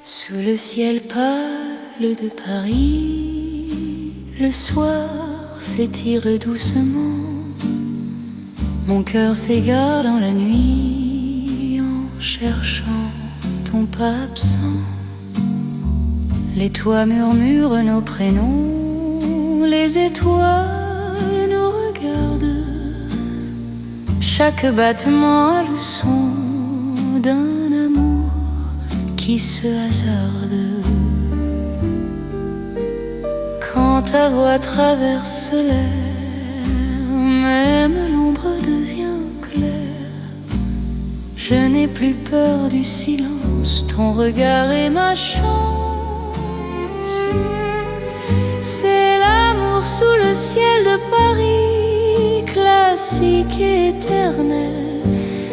Sous le ciel pâle de Paris, le soir s'étire doucement. Mon cœur s'égare dans la nuit en cherchant ton pas absent. Les toits murmurent nos prénoms, les étoiles nous regardent. Chaque battement a le son d'un amour qui se hasarde. Quand ta voix traverse l'air, même l'ombre devient claire. Je n'ai plus peur du silence, ton regard est ma chance. C'est l'amour sous le ciel de Paris, classique et éternel.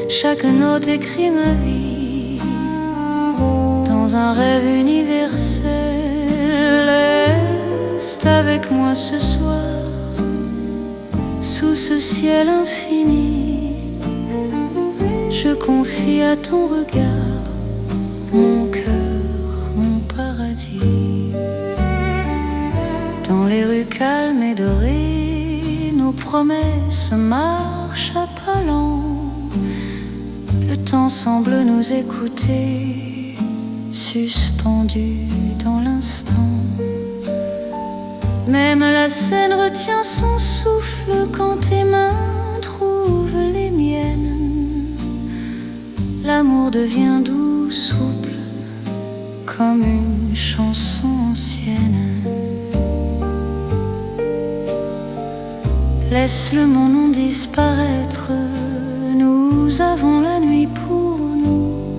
Chaque note écrit ma vie dans un rêve universel. Reste avec moi ce soir, sous ce ciel infini. Je confie à ton regard mon cœur, mon paradis. Dans les rues calmes et dorées, nos promesses marchent à pas lents. Le temps semble nous écouter, suspendu dans l'instant. Même la scène retient son souffle quand tes mains trouvent les miennes. L'amour devient doux, souple, comme une chanson ancienne. Laisse le mon nom disparaître, nous avons la nuit pour nous.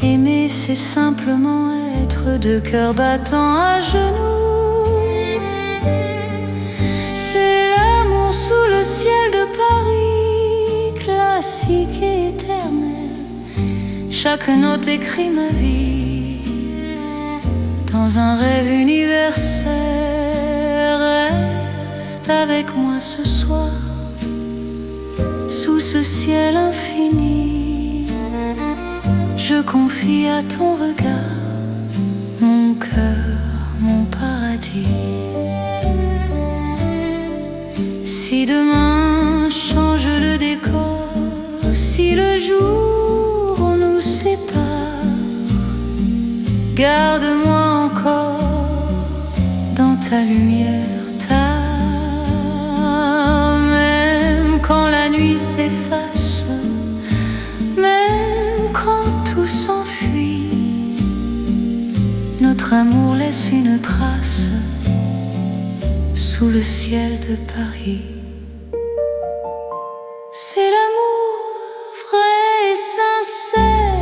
Aimer, c'est simplement être deux cœurs battant à genoux. C'est l'amour sous le ciel de Paris, classique et éternel. Chaque note écrit ma vie dans un rêve universel. Reste avec moi ce soir, sous ce ciel infini. Je confie à ton regard mon cœur, mon paradis. Si demain change le décor, si le jour nous sépare, garde-moi encore dans ta lumière, même quand la nuit s'efface, même quand tout s'enfuit, notre amour laisse une trace sous le ciel de Paris. C'est l'amour vrai et sincère,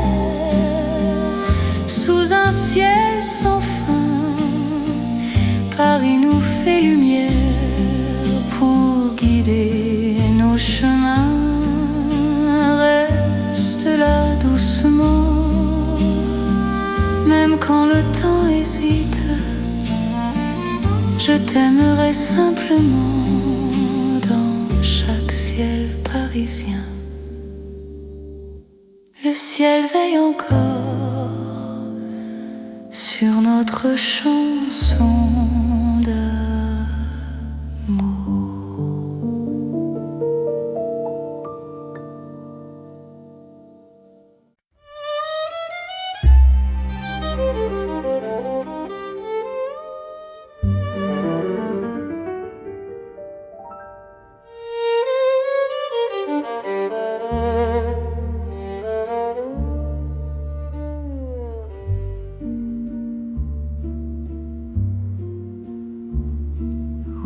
sous un ciel sans fin. Paris nous fait lumière pour guider nos chemins. Reste là doucement, même quand le temps hésite. Je t'aimerai simplement dans chaque ciel parisien. Le ciel veille encore sur notre chanson d'amour.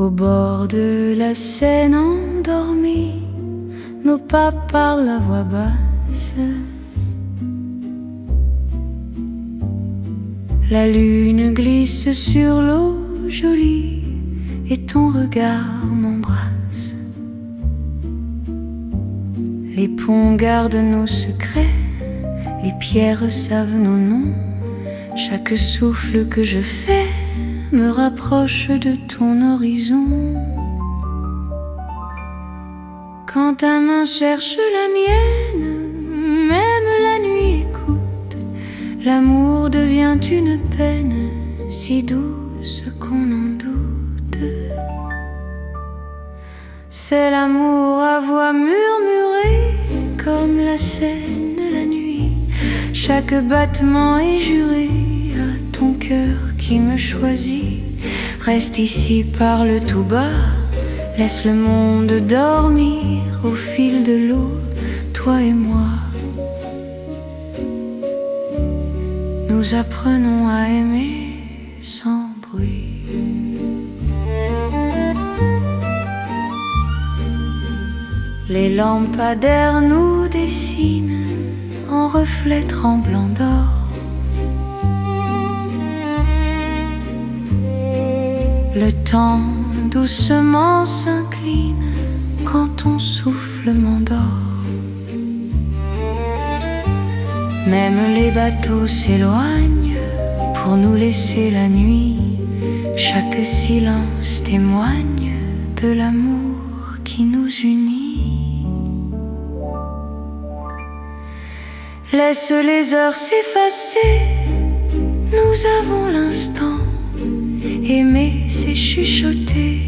Au bord de la Seine endormis, nos pas parlent à voix basse. La lune glisse sur l'eau jolie et ton regard m'embrasse. Les ponts gardent nos secrets, les pierres savent nos noms. Chaque souffle que je fais me rapproche de ton horizon. Quand ta main cherche la mienne, même la nuit écoute. L'amour devient une peine si douce qu'on en doute. C'est l'amour à voix murmurée comme la Seine la nuit. Chaque battement est juré à ton cœur qui me choisit. Reste ici, parle tout bas, laisse le monde dormir au fil de l'eau, toi et moi. Nous apprenons à aimer sans bruit. Les lampadaires nous dessinent en reflets tremblants d'or. Le temps doucement s'incline quand ton souffle m'endort. Même les bateaux s'éloignent pour nous laisser la nuit. Chaque silence témoigne de l'amour qui nous unit. Laisse les heures s'effacer, nous avons l'instant. Aimer, c'est chuchoter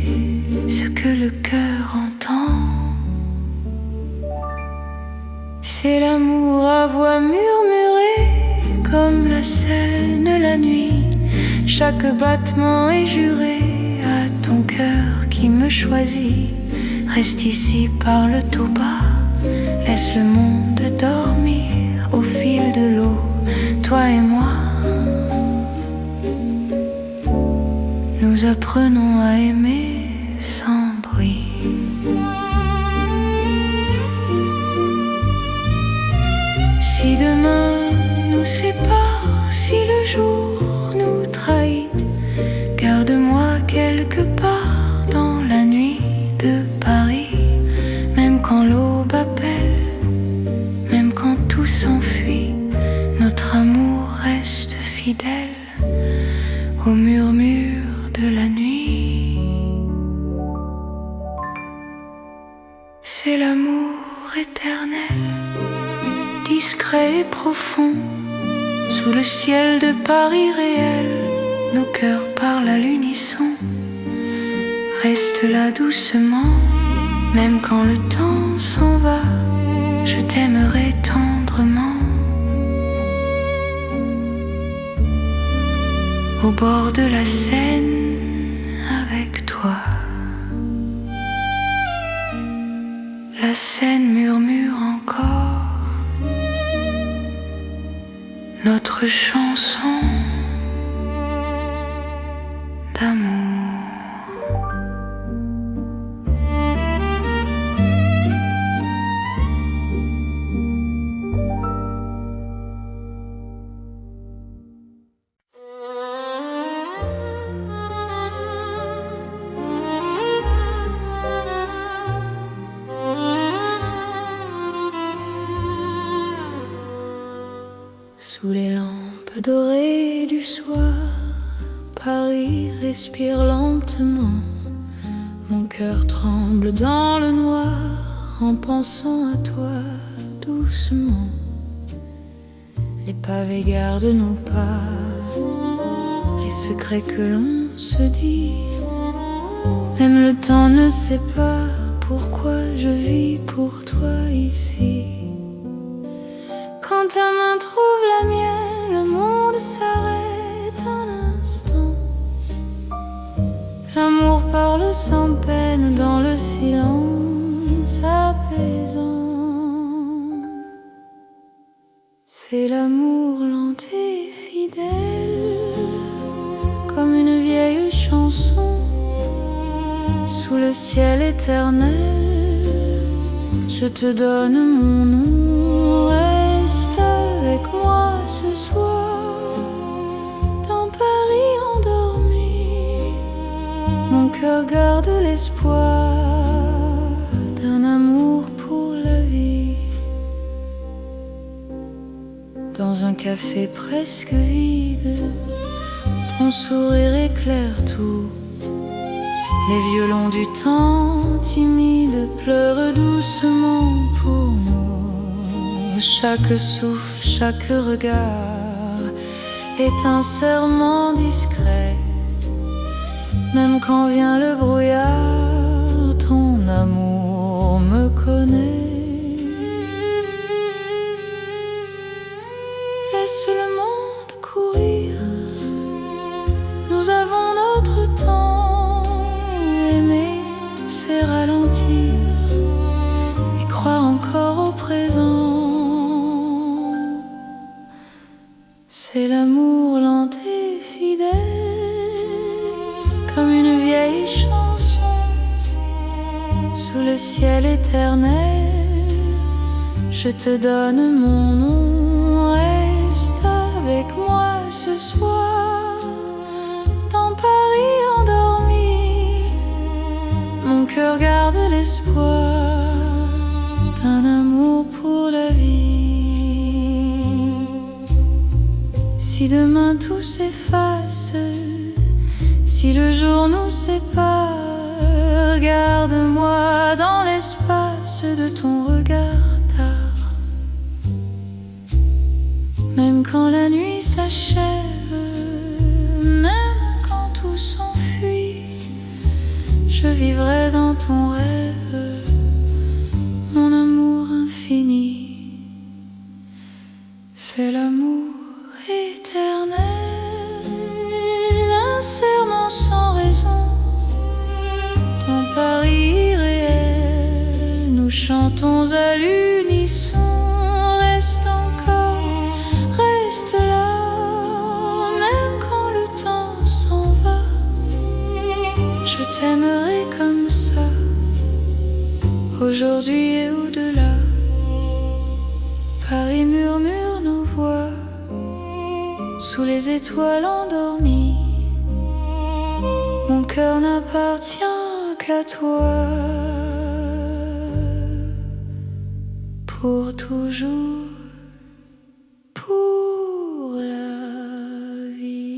ce que le cœur entend. C'est l'amour à voix murmurée comme la Seine la nuit. Chaque battement est juré à ton cœur qui me choisit. Reste ici, parle tout bas, laisse le monde dormir au fil de l'eau, toi et moi. Nous apprenons à aimer sans bruit. nous sépare, si le jour nous trahit, garde-moi quelque part dans la nuit de Paris. Même quand l'aube appelle, même quand tout s'enfuit, notre amour reste fidèle au murmure de la nuit. C'est l'amour éternel, discret et profond, sous le ciel de Paris réel, nos cœurs parlent à l'unisson. Reste là doucement, même quand le temps s'en va, je t'aimerai tendrement. Au bord de la Seine, avec toi. La Seine murmure encore notre chanson d'amour. Sous les lampes dorées du soir, Paris respire lentement. Mon cœur tremble dans le noir en pensant à toi doucement. Les pavés gardent nos pas, les secrets que l'on se dit. Même le temps ne sait pas pourquoi je vis pour toi ici. Quand ta main trouve la mienne, le monde s'arrête un instant. L'amour parle sans peine dans le silence apaisant. C'est l'amour lent et fidèle, comme une vieille chanson. Sous le ciel éternel, je te donne mon nom. Reste avec moi ce soir, dans Paris endormi. Mon cœur garde l'espoir d'un amour pour la vie. Dans un café presque vide, ton sourire éclaire tout. Les violons du temps timide pleurent doucement pour nous. Chaque souffle, chaque regard est un serment discret. Même quand vient le brouillard, ton amour me connaît. Laisse le monde courir, nous avons notre temps. Aimer, c'est ralentir et croire encore au présent. C'est l'amour lent et fidèle, comme une vieille chanson. Sous le ciel éternel, je te donne mon nom. Reste avec moi ce soir, dans Paris endormi. Mon cœur garde l'espoir d'un amour pour la vie. Si demain tout s'efface, si le jour nous sépare, garde-moi dans l'espace de ton regard tard. Même quand la nuit s'achève, même quand tout s'enfuit, je vivrai dans ton rêve, mon amour infini. C'est l'amour éternel, un serment sans raison. Dans Paris réel, nous chantons à l'unisson. Reste encore, reste là, même quand le temps s'en va. Je t'aimerai comme ça, aujourd'hui et au-delà. Paris murmure nos voix, sous les étoiles endormies. Mon cœur n'appartient qu'à toi, pour toujours, pour la vie.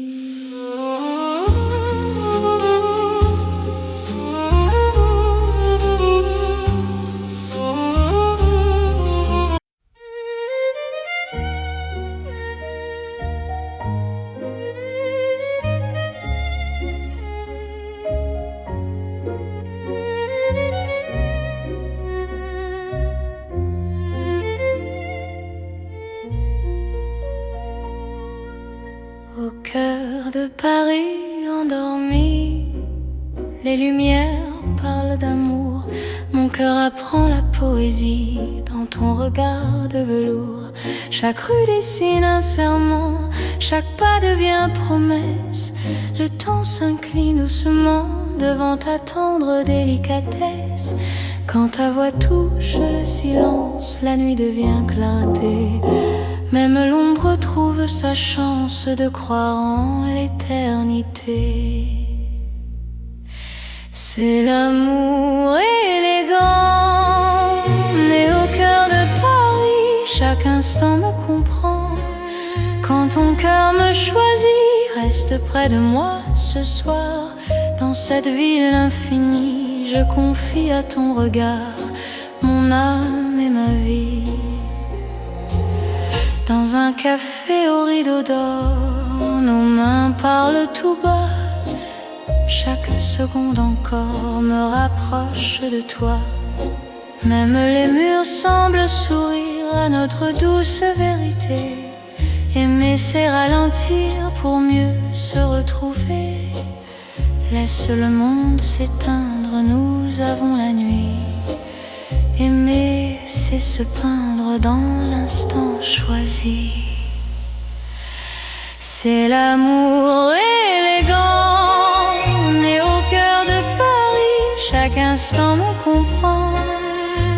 Au cœur de Paris endormi, les lumières parlent d'amour. Mon cœur apprend la poésie dans ton regard de velours. Chaque rue dessine un serment, chaque pas devient promesse. Le temps s'incline doucement devant ta tendre délicatesse. Quand ta voix touche le silence, la nuit devient clarté. Même l'ombre trouve sa chance de croire en l'éternité. C'est l'amour élégant, né au cœur de Paris. Chaque instant me comprend. Quand ton cœur me choisit, reste près de moi ce soir. Dans cette ville infinie, je confie à ton regard mon âme et ma vie. Dans un café au rideau d'or, nos mains parlent tout bas. Chaque seconde encore me rapproche de toi. Même les murs semblent sourire à notre douce vérité. Aimer c'est ralentir pour mieux se retrouver. Laisse le monde s'éteindre, nous avons la nuit. Aimer, c'est se peindre dans l'instant choisi. C'est l'amour élégant, né au cœur de Paris. Chaque instant me comprend.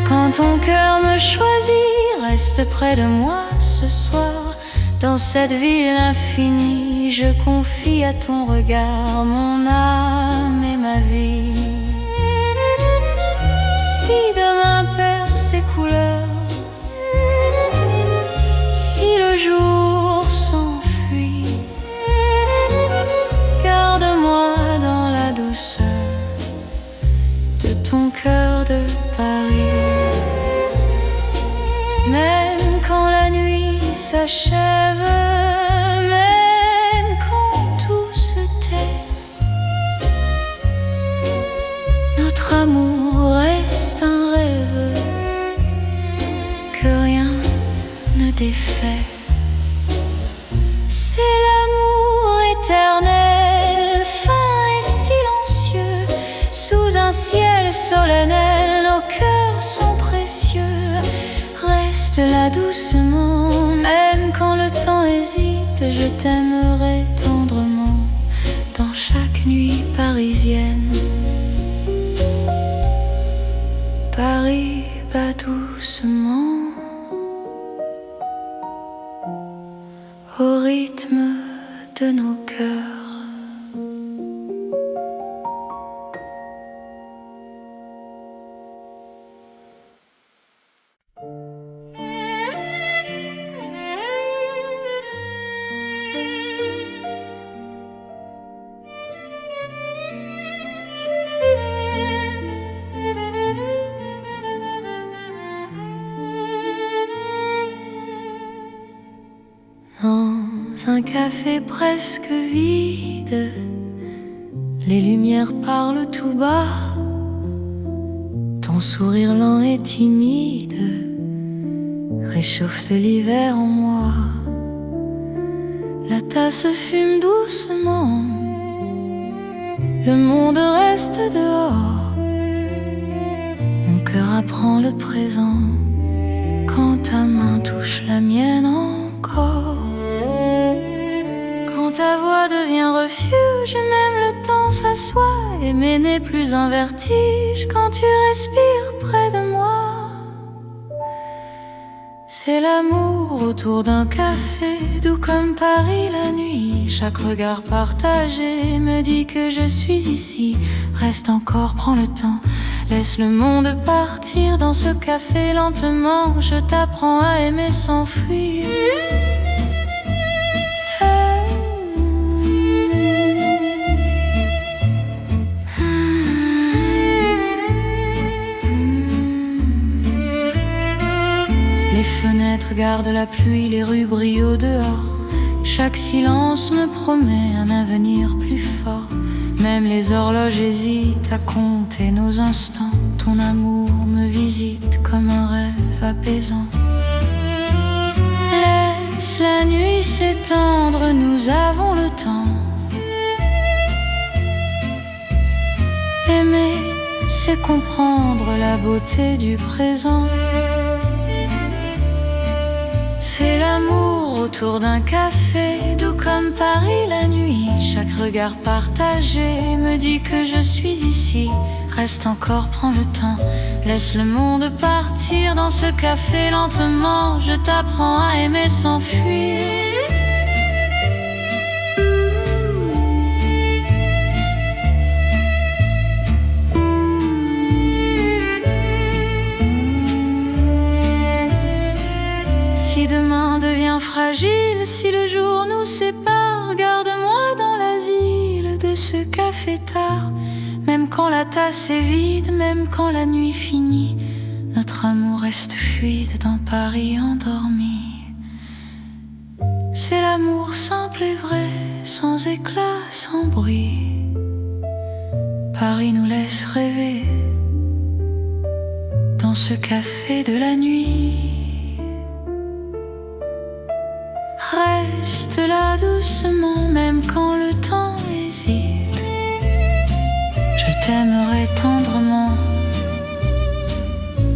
Quand ton cœur me choisit, reste près de moi ce soir. Dans cette ville infinie, je confie à ton regard mon âme et ma vie. Si demain perd ses couleurs, si le jour s'enfuit, garde-moi dans la douceur de ton cœur de Paris. Même quand la nuit s'achève, même quand tout se tait, notre amour reste un rêve que rien ne défait. C'est l'amour éternel, fin et silencieux. Sous un ciel solennel, nos cœurs sont précieux. Reste là doucement, même quand le temps hésite. Je t'aimerai tendrement dans chaque nuit parisienne. Paris bat doucement au rythme de nos cœurs. Dans un café presque vide, les lumières parlent tout bas. Ton sourire lent et timide réchauffe l'hiver en moi. La tasse fume doucement, le monde reste dehors. Mon cœur apprend le présent quand ta main touche la mienne encore. Quand ta voix devient refuge, même le temps s'assoit. Aimer n'est plus un vertige quand tu respires près de moi. C'est l'amour autour d'un café, doux comme Paris la nuit. Chaque regard partagé me dit que je suis ici. Reste encore, prends le temps, laisse le monde partir dans ce café lentement. Je t'apprends à aimer sans fuir. Les fenêtres gardent la pluie, les rues brillent au dehors. Chaque silence me promet un avenir plus fort. Même les horloges hésitent à compter nos instants. Ton amour me visite comme un rêve apaisant. Laisse la nuit s'étendre, nous avons le temps. Aimer, c'est comprendre la beauté du présent. C'est l'amour autour d'un café, doux comme Paris la nuit. Chaque regard partagé me dit que je suis ici. Reste encore, prends le temps, laisse le monde partir dans ce café lentement. Je t'apprends à aimer sans fuir. Si demain devient fragile, si le jour nous sépare, garde-moi dans l'asile de ce café tard. Même quand la tasse est vide, même quand la nuit finit, notre amour reste fluide dans Paris endormi. C'est l'amour simple et vrai, sans éclat, sans bruit. Paris nous laisse rêver dans ce café de la nuit. Reste là doucement, même quand le temps hésite. Je t'aimerai tendrement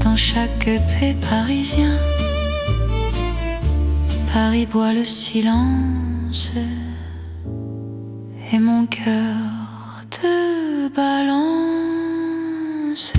dans chaque paix parisien. Paris boit le silence et mon cœur te balance.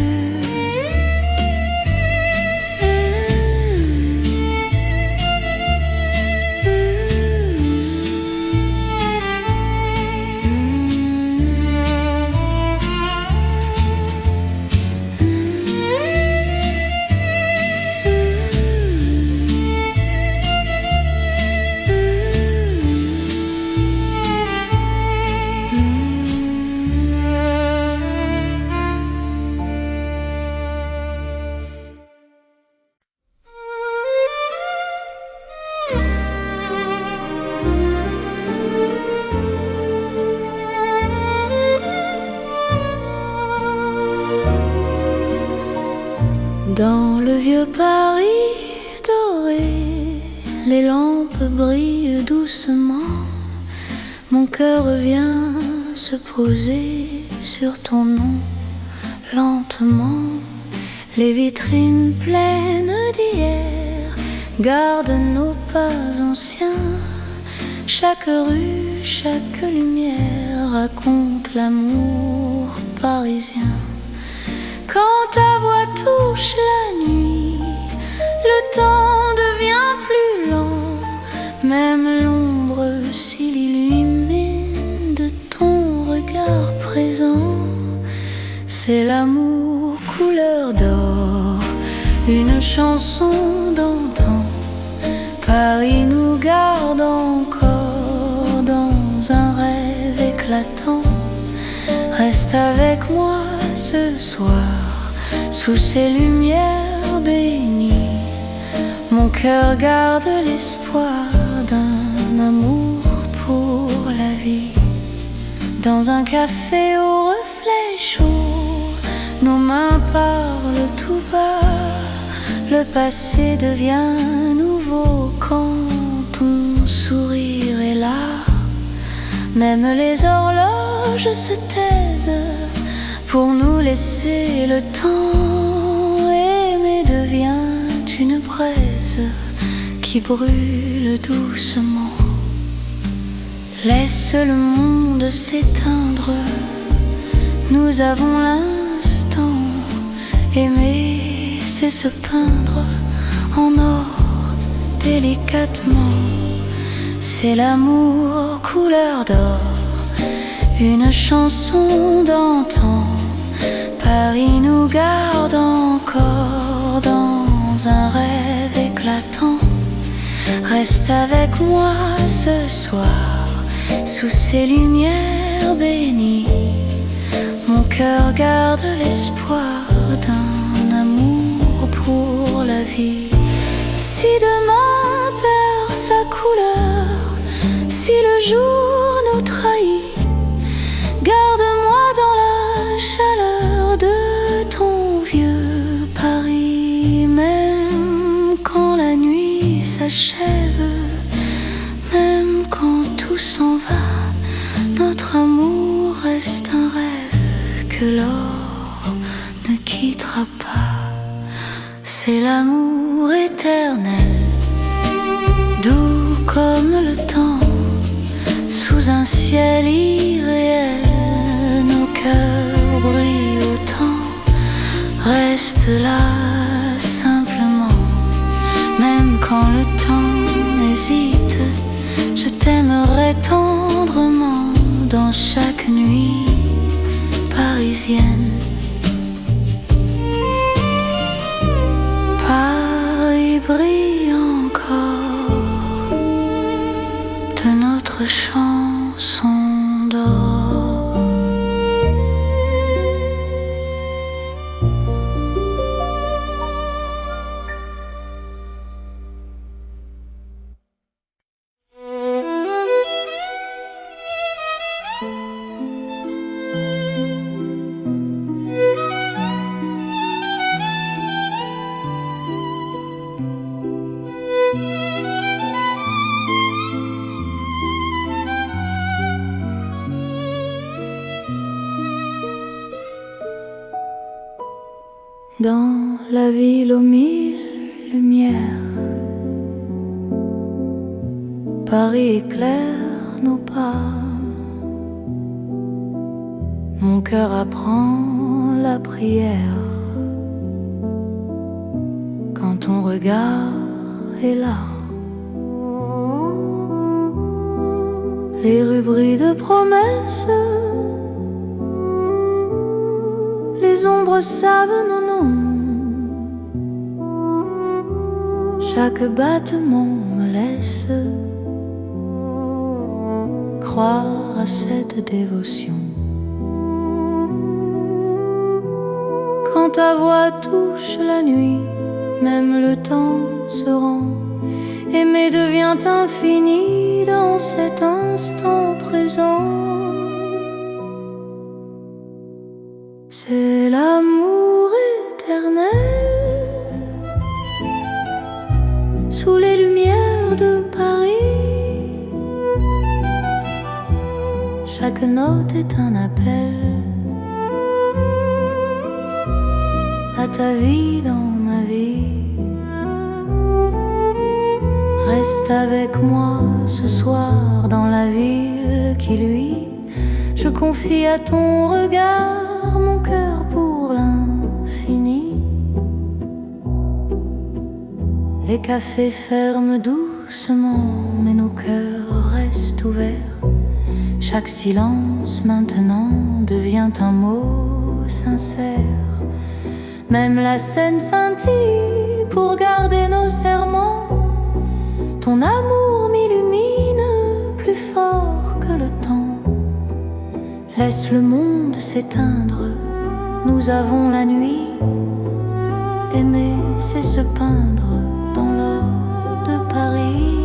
Dans le vieux Paris doré, les lampes brillent doucement. Mon cœur vient se poser sur ton nom, lentement. Les vitrines pleines d'hier gardent nos pas anciens. Chaque rue, chaque lumière raconte l'amour parisien. Quand ta voix touche la nuit, le temps devient plus lent. Même l'ombre s'illumine de ton regard présent. C'est l'amour couleur d'or, une chanson d'antan. Paris nous garde encore dans un rêve éclatant. Reste avec moi ce soir, sous ces lumières bénies. Mon cœur garde l'espoir d'un amour pour la vie. Dans un café au reflet chaud, nos mains parlent tout bas. Le passé devient nouveau quand ton sourire est là. Même les horloges se taisent pour nous laisser le temps. Aimer devient une braise qui brûle doucement. Laisse le monde s'éteindre, nous avons l'instant. Aimer, c'est se peindre en or délicatement. C'est l'amour couleur d'or, une chanson d'antan. Paris nous garde encore dans un rêve éclatant. Reste avec moi ce soir, sous ces lumières bénies. Mon cœur garde l'espoir d'un amour pour la vie. Si demain perd sa couleur, si le jour nous trahit, garde-moi dans la chaleur de ton vieux Paris. Même quand la nuit s'achève, même quand tout s'en va, notre amour reste un rêve que l'or ne quittera pas. C'est l'amour éternel, doux comme le temps, sous un ciel irréel. Nos cœurs brillent autant, reste là simplement. Même quand le temps hésite, je t'aimerai tendrement dans chaque nuit parisienne. Paris brille encore de notre chanson d'or. Dans la ville aux mille lumières, Paris éclaire nos pas. Mon cœur apprend la prière quand ton regard est là. Les rues brillent de promesses, les ombres savent nos noms. Chaque battement me laisse croire à cette dévotion. Quand ta voix touche la nuit, même le temps se rend. Aimer devient infini dans cet instant présent. C'est l'amour éternel sous les lumières de Paris. Chaque note est un appel à ta vie dans ma vie. Reste avec moi ce soir dans la ville qui luit. Je confie à ton regard mon cœur pour l'infini. Les cafés ferment doucement, mais nos cœurs restent ouverts. Chaque silence maintenant devient un mot sincère. Même la scène scintille pour garder nos serments. Ton amour m'illumine plus fort que le temps. Laisse le monde s'éteindre, nous avons la nuit. Aimer, c'est se peindre dans l'or de Paris.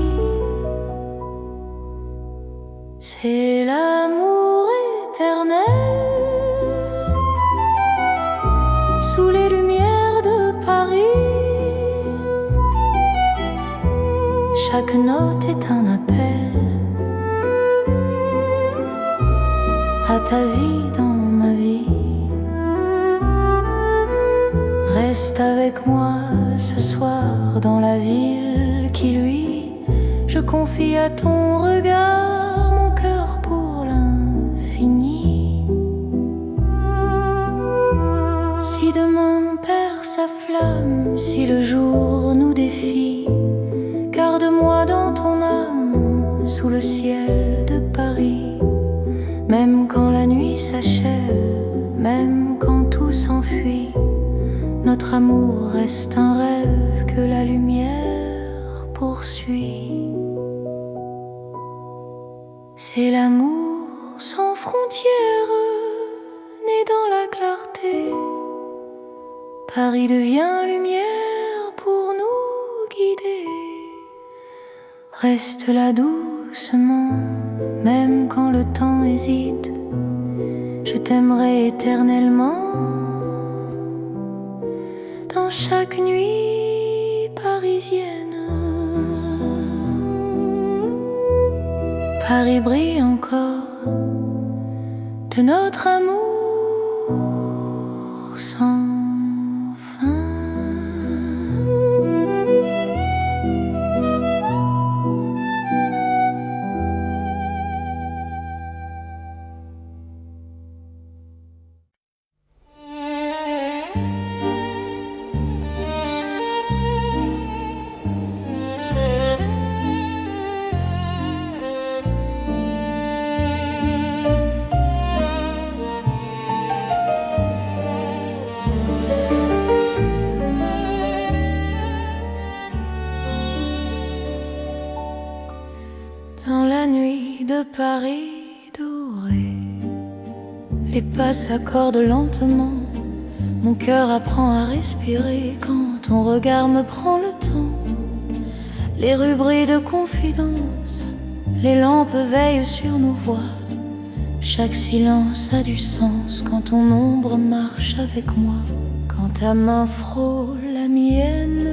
C'est l'amour éternel sous les lumières de Paris. Chaque note est un appel à ta vie dans ma vie. Reste avec moi ce soir dans la ville qui luit. Je confie à ton regard mon cœur pour l'infini. Si demain perd sa flamme, si le jour nous défie, garde Même quand la nuit s'achève, même quand tout s'enfuit, notre amour reste un rêve que la lumière poursuit. C'est l'amour sans frontières, né dans la clarté. Paris devient lumière pour nous guider. Reste là doucement, même quand le temps hésite. Je t'aimerai éternellement. Dans chaque nuit parisienne, Paris brille encore de notre amour sans fin. Dans la nuit de Paris doré, les pas s'accordent lentement. Mon cœur apprend à respirer quand ton regard me prend le temps. Les rues brillent de confidence, les lampes veillent sur nos voix. Chaque silence a du sens quand ton ombre marche avec moi. Quand ta main frôle la mienne,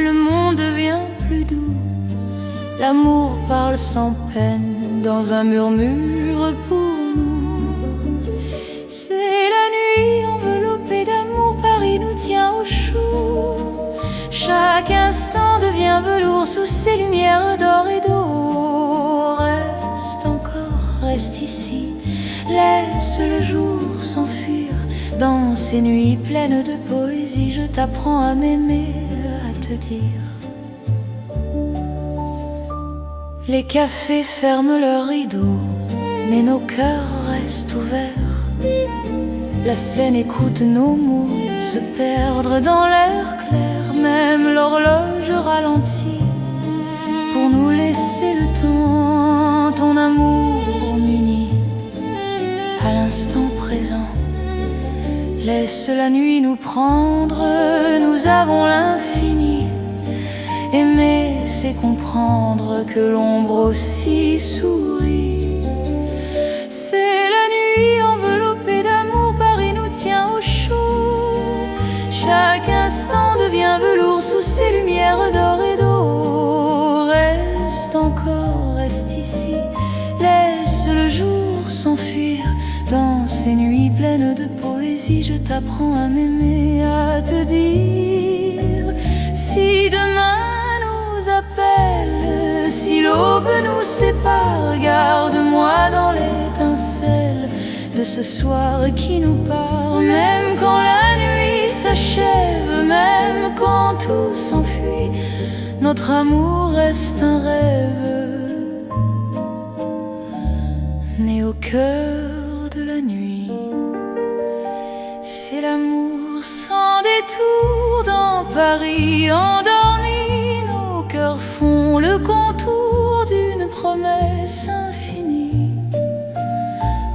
le monde devient plus doux. L'amour parle sans peine dans un murmure pour nous. C'est la nuit enveloppée d'amour, Paris nous tient au chaud. Chaque instant devient velours sous ces lumières d'or et d'eau. Reste encore, reste ici, laisse le jour s'enfuir. Dans ces nuits pleines de poésie, je t'apprends à m'aimer, à te dire. Les cafés ferment leurs rideaux, mais nos cœurs restent ouverts. La scène écoute nos mots se perdre dans l'air clair. Même l'horloge ralentit pour nous laisser le temps. Ton amour m'unit à l'instant présent. Laisse la nuit nous prendre, nous avons l'infini. Aimer, c'est comprendre que l'ombre aussi sourit. C'est la nuit enveloppée d'amour, Paris nous tient au chaud. Chaque instant devient velours sous ces lumières d'or et d'eau. Reste encore, reste ici, laisse le jour s'enfuir. Dans ces nuits pleines de poésie, je t'apprends à m'aimer, à te dire. Si demain appelle, si l'aube nous sépare, garde-moi dans l'étincelle de ce soir qui nous part. Même quand la nuit s'achève, même quand tout s'enfuit, notre amour reste un rêve né au cœur de la nuit. C'est l'amour sans détour dans Paris endormi. Cœurs font le contour d'une promesse infinie.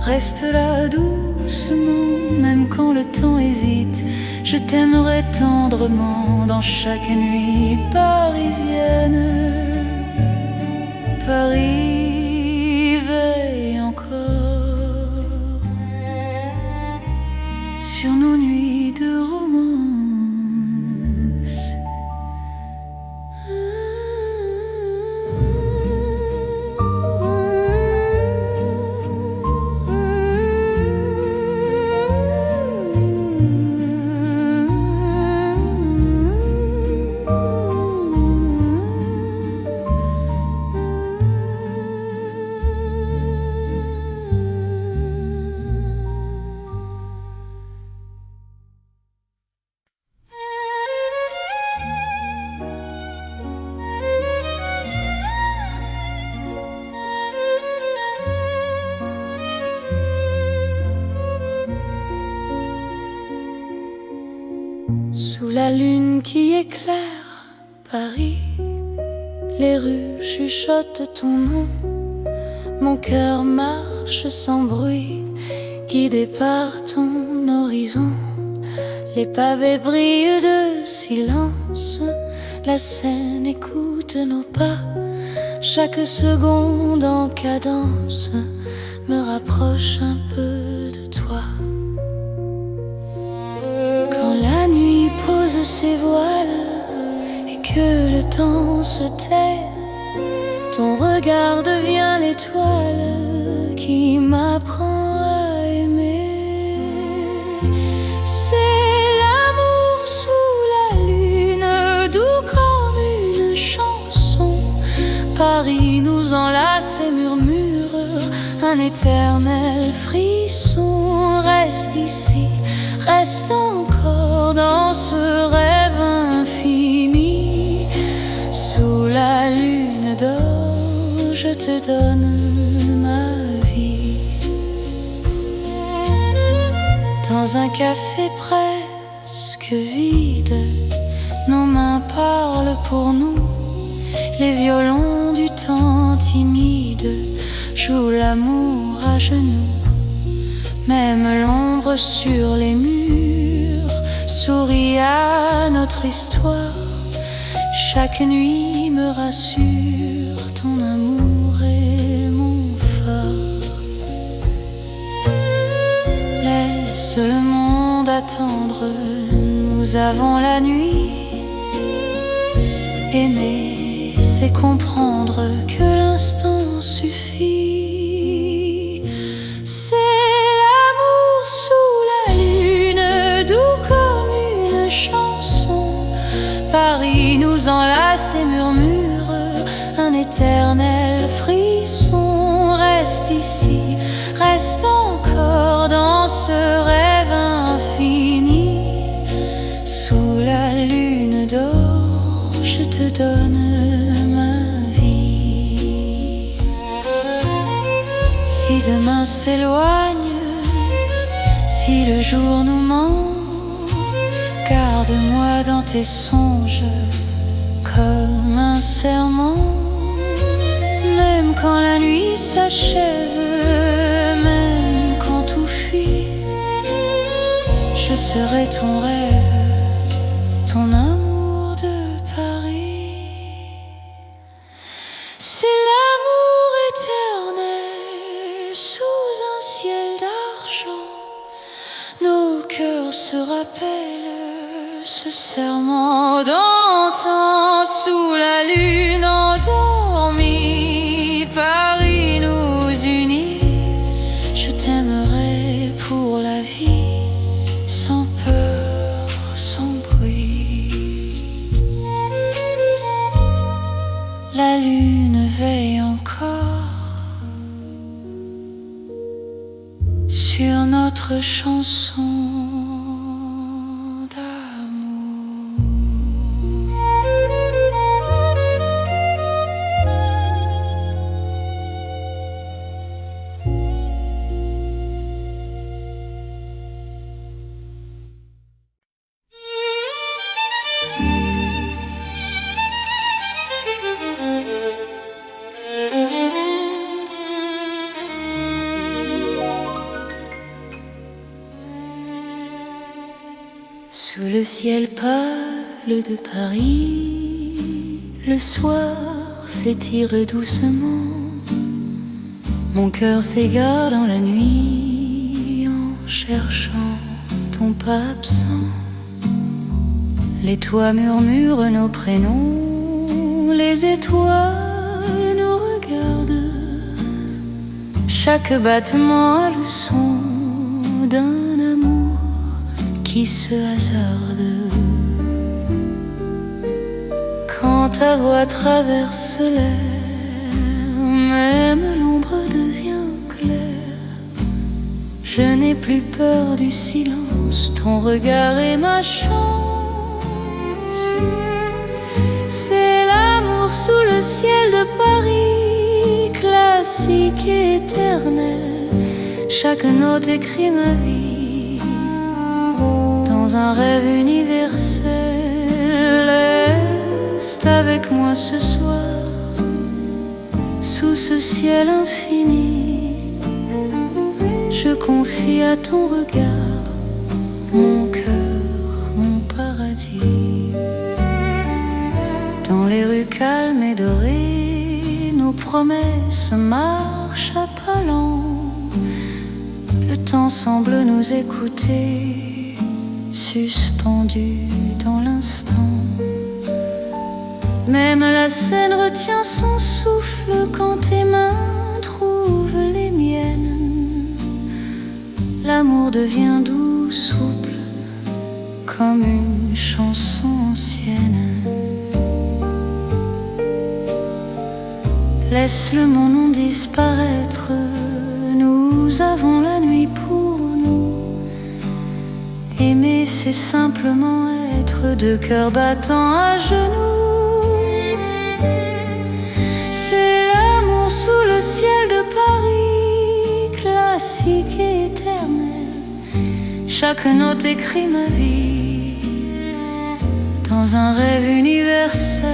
Reste là doucement, même quand le temps hésite. Je t'aimerai tendrement dans chaque nuit parisienne. Paris veille encore sur nos nuits de romance. la lune qui éclaire Paris, les rues chuchotent ton nom. Mon cœur marche sans bruit, guidé par ton horizon. Les pavés brillent de silence, la Seine écoute nos pas. Chaque seconde en cadence me rapproche un peu de toi. Quand la nuit pose ses voiles et que le temps se tait, ton regard devient l'étoile qui m'apprend à aimer. C'est l'amour sous la lune, doux comme une chanson. Paris nous enlace et murmure un éternel frisson. Reste ici, reste encore dans ce rêve infini. Sous la lune d'or, je te donne ma vie. Dans un café presque vide, nos mains parlent pour nous. Les violons du temps timide jouent l'amour à genoux. Même l'ombre sur les murs sourit à notre histoire. Chaque nuit me rassure, ton amour est mon phare. Laisse le monde attendre, nous avons la nuit. Aimer, c'est comprendre que l'instant suffit. C'est l'amour sous la lune, doux comme une chanson. Paris nous enlace et murmure un éternel frisson. Reste ici, reste encore dans ce rêve infini. Sous la lune d'or, je te donne ma vie. Si demain s'éloigne, si le jour nous ment, garde-moi dans tes songes comme un serment. Même quand la nuit s'achève, même quand tout fuit, je serai ton rêve, ton amour de Paris. C'est l'amour éternel sous un ciel d'argent. Nos cœurs se rappellent ce serment d'antan. Sous la lune endormie, Paris nous unit. Je t'aimerai pour la vie, sans peur, sans bruit. La lune veille encore sur notre chanson. Sous le ciel pâle de Paris, le soir s'étire doucement. Mon cœur s'égare dans la nuit en cherchant ton pas absent. Les toits murmurent nos prénoms, les étoiles nous regardent. Chaque battement a le son d'un amour qui se hasarde. Quand ta voix traverse l'air, même l'ombre devient claire. Je n'ai plus peur du silence, ton regard est ma chance. C'est l'amour sous le ciel de Paris, classique et éternel. Chaque note écrit ma vie dans dans un rêve universel. Reste avec moi ce soir, sous ce ciel infini. Je confie à ton regard mon cœur, mon paradis. Dans les rues calmes et dorées, nos promesses marchent à pas lents. Le temps semble nous écouter, suspendu dans l'instant. Même la scène retient son souffle quand tes mains trouvent les miennes. L'amour devient doux, souple, comme une chanson ancienne. Laisse le monde disparaître, nous avons la nuit pour nous. Aimer, c'est simplement être deux cœurs battants à genoux. C'est l'amour sous le ciel de Paris, classique et éternel. Chaque note écrit ma vie dans un rêve universel.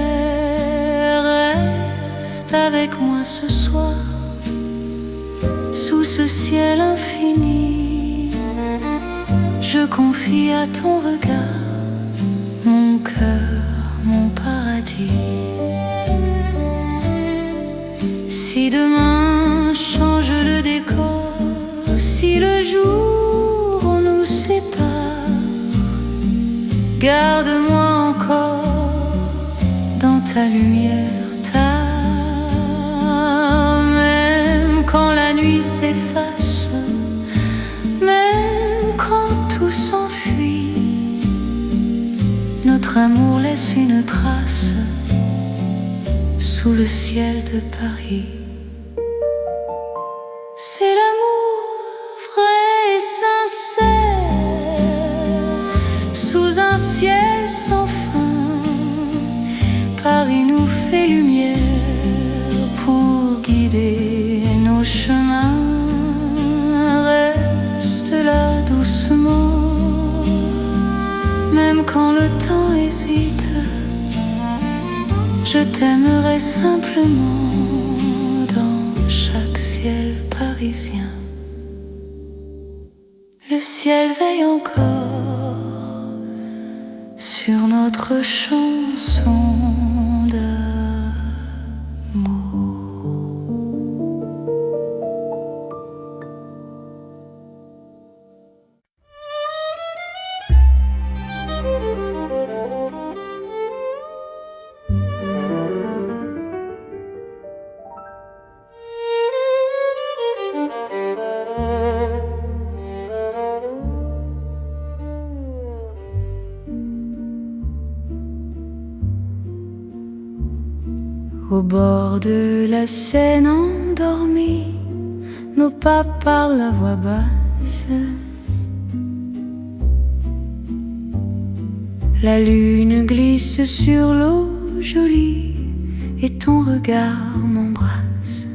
Reste avec moi ce soir, sous ce ciel infini. Je confie à ton regard mon cœur, mon paradis. Si demain change le décor, si le jour nous sépare, garde-moi encore dans ta lumière. Même quand la nuit s'efface, même quand tout s'enfuit, notre amour laisse une trace sous le ciel de Paris. C'est l'amour vrai et sincère, sous un ciel sans fin. Paris nous fait lumière pour guider nos chemins. Reste là doucement, même quand le temps hésite. Je t'aimerai simplement dans chaque ciel parisien. Le ciel veille encore sur notre chanson d'amour. Au bord de la Seine endormie, nos pas parlent à voix basse. La lune glisse sur l'eau jolie et ton regard m'embrasse.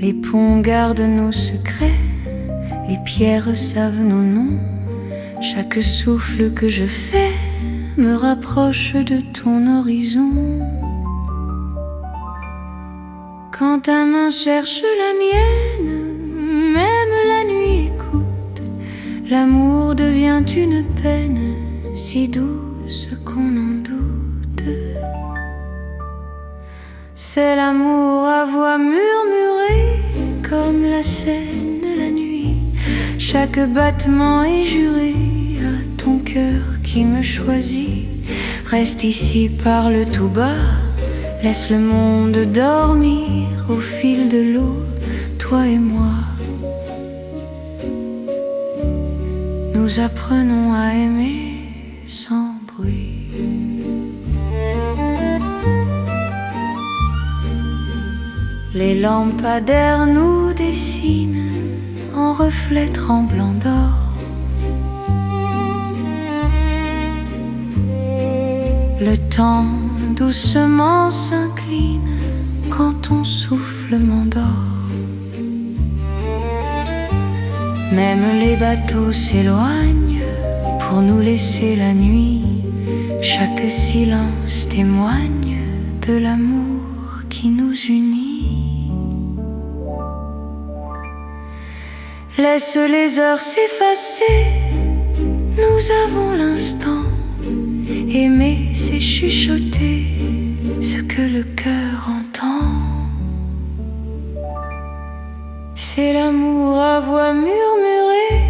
Les ponts gardent nos secrets, les pierres savent nos noms. Chaque souffle que je fais me rapproche de ton horizon. Quand ta main cherche la mienne, même la nuit écoute. L'amour devient une peine si douce qu'on en doute. C'est l'amour à voix murmurée comme la Seine la nuit. Chaque battement est juré à ton cœur qui me choisit. Reste ici, parle tout bas, laisse le monde dormir au fil de l'eau, toi et moi. Nous apprenons à aimer sans bruit. Les lampadaires nous dessinent en reflets tremblants d'or. Le temps doucement s'incline quand ton souffle m'endort. Même les bateaux s'éloignent pour nous laisser la nuit. Chaque silence témoigne de l'amour qui nous unit. Laisse les heures s'effacer, nous avons l'instant. Aimer, c'est chuchoter ce que le cœur entend. C'est l'amour à voix murmurée,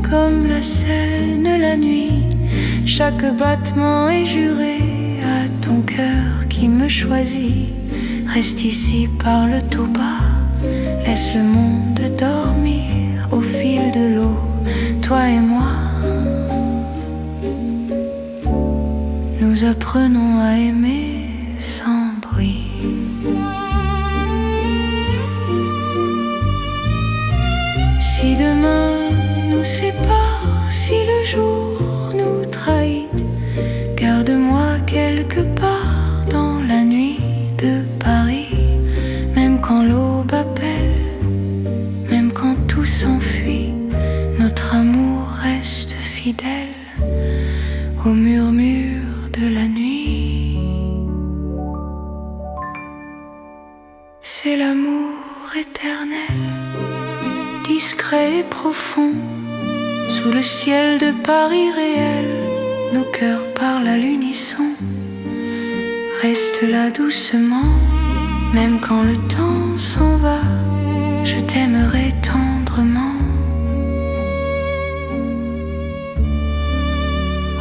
comme la Seine la nuit. Chaque battement est juré à ton cœur qui me choisit. Reste ici, parle tout bas, laisse le monde dormir au fil de l'eau, toi et moi. Nous apprenons à aimer sans bruit. Si demain nous sépare, si le jour nous trahit, garde-moi quelque part dans la nuit de Paris. Même quand l'aube appelle, même quand tout s'enfuit, notre amour reste fidèle au murmure de la nuit. C'est l'amour éternel, discret et profond. Sous le ciel de Paris réel, nos cœurs parlent à l'unisson. Reste là doucement, même quand le temps s'en va, je t'aimerai tendrement.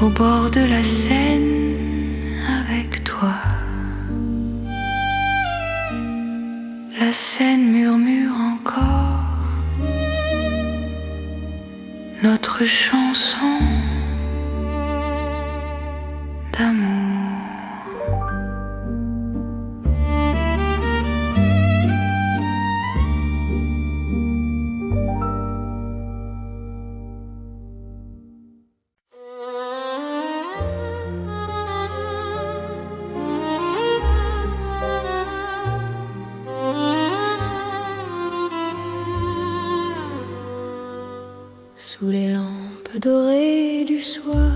Au bord de la Seine, avec toi. La Seine murmure encore notre chanson d'amour. Sous les lampes dorées du soir,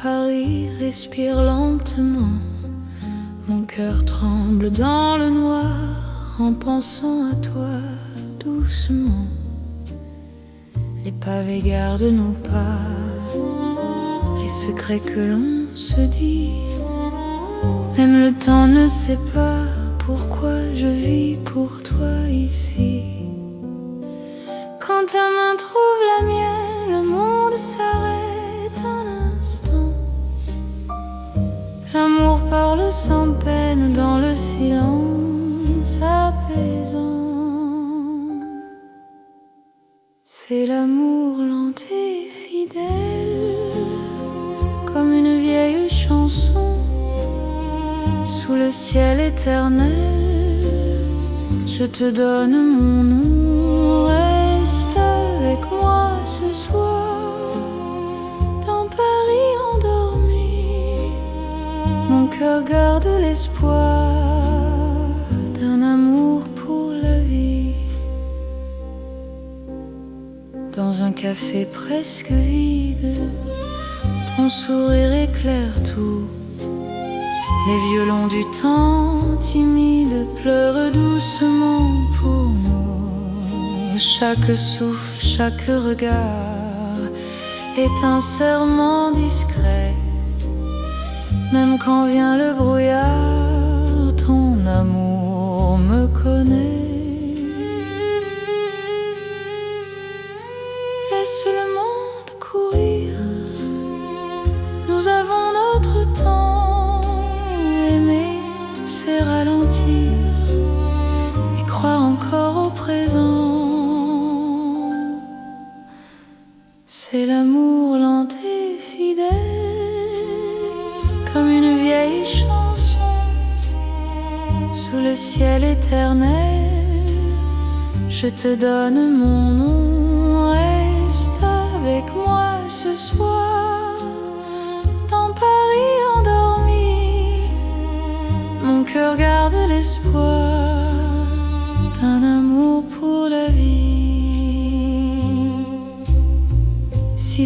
Paris respire lentement. Mon cœur tremble dans le noir en pensant à toi doucement. Les pavés gardent nos pas, les secrets que l'on se dit. Même le temps ne sait pas pourquoi je vis pour toi ici. Quand ta main trouve la mienne, le monde s'arrête un instant. L'amour parle sans peine dans le silence apaisant. C'est l'amour lent et fidèle, comme une vieille chanson. Sous le ciel éternel, je te donne mon nom. Reste avec moi ce soir, dans Paris endormi. Mon cœur garde l'espoir d'un amour pour la vie. Dans un café presque vide, ton sourire éclaire tout. Les violons du temps timide pleurent doucement pour nous. Chaque souffle, chaque regard est un serment discret. Même quand vient le brouillard, ton amour me connaît. Laisse le monde courir, nous avons notre temps. Aimer, c'est ralentir et croire encore au présent. C'est l'amour lent et fidèle, comme une vieille chanson. Sous le ciel éternel, je te donne mon nom. Reste avec moi ce soir, dans Paris endormi. Mon cœur garde l'espoir d'un amour pour la vie.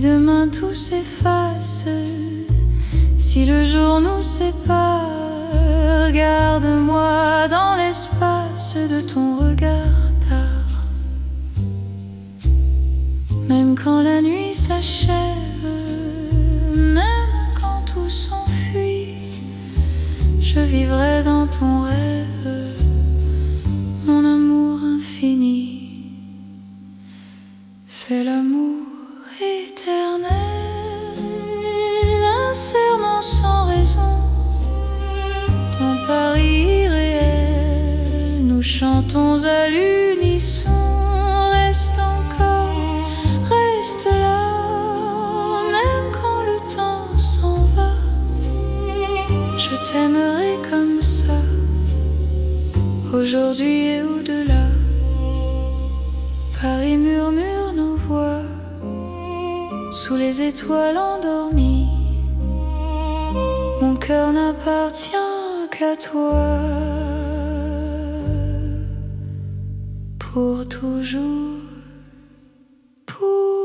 demain tout s'efface, si le jour nous sépare, garde-moi dans l'espace de ton regard tard. Même quand la nuit s'achève, même quand tout s'enfuit, je vivrai dans ton rêve, mon amour infini. C'est l'amour éternel, un serment sans raison, ton pari irréel. Nous chantons à l'unisson. Reste encore, reste là, même quand le temps s'en va. Je t'aimerai comme ça, aujourd'hui et au-delà. Paris murmure nos voix sous les étoiles endormies. Mon cœur n'appartient qu'à toi, pour toujours, pour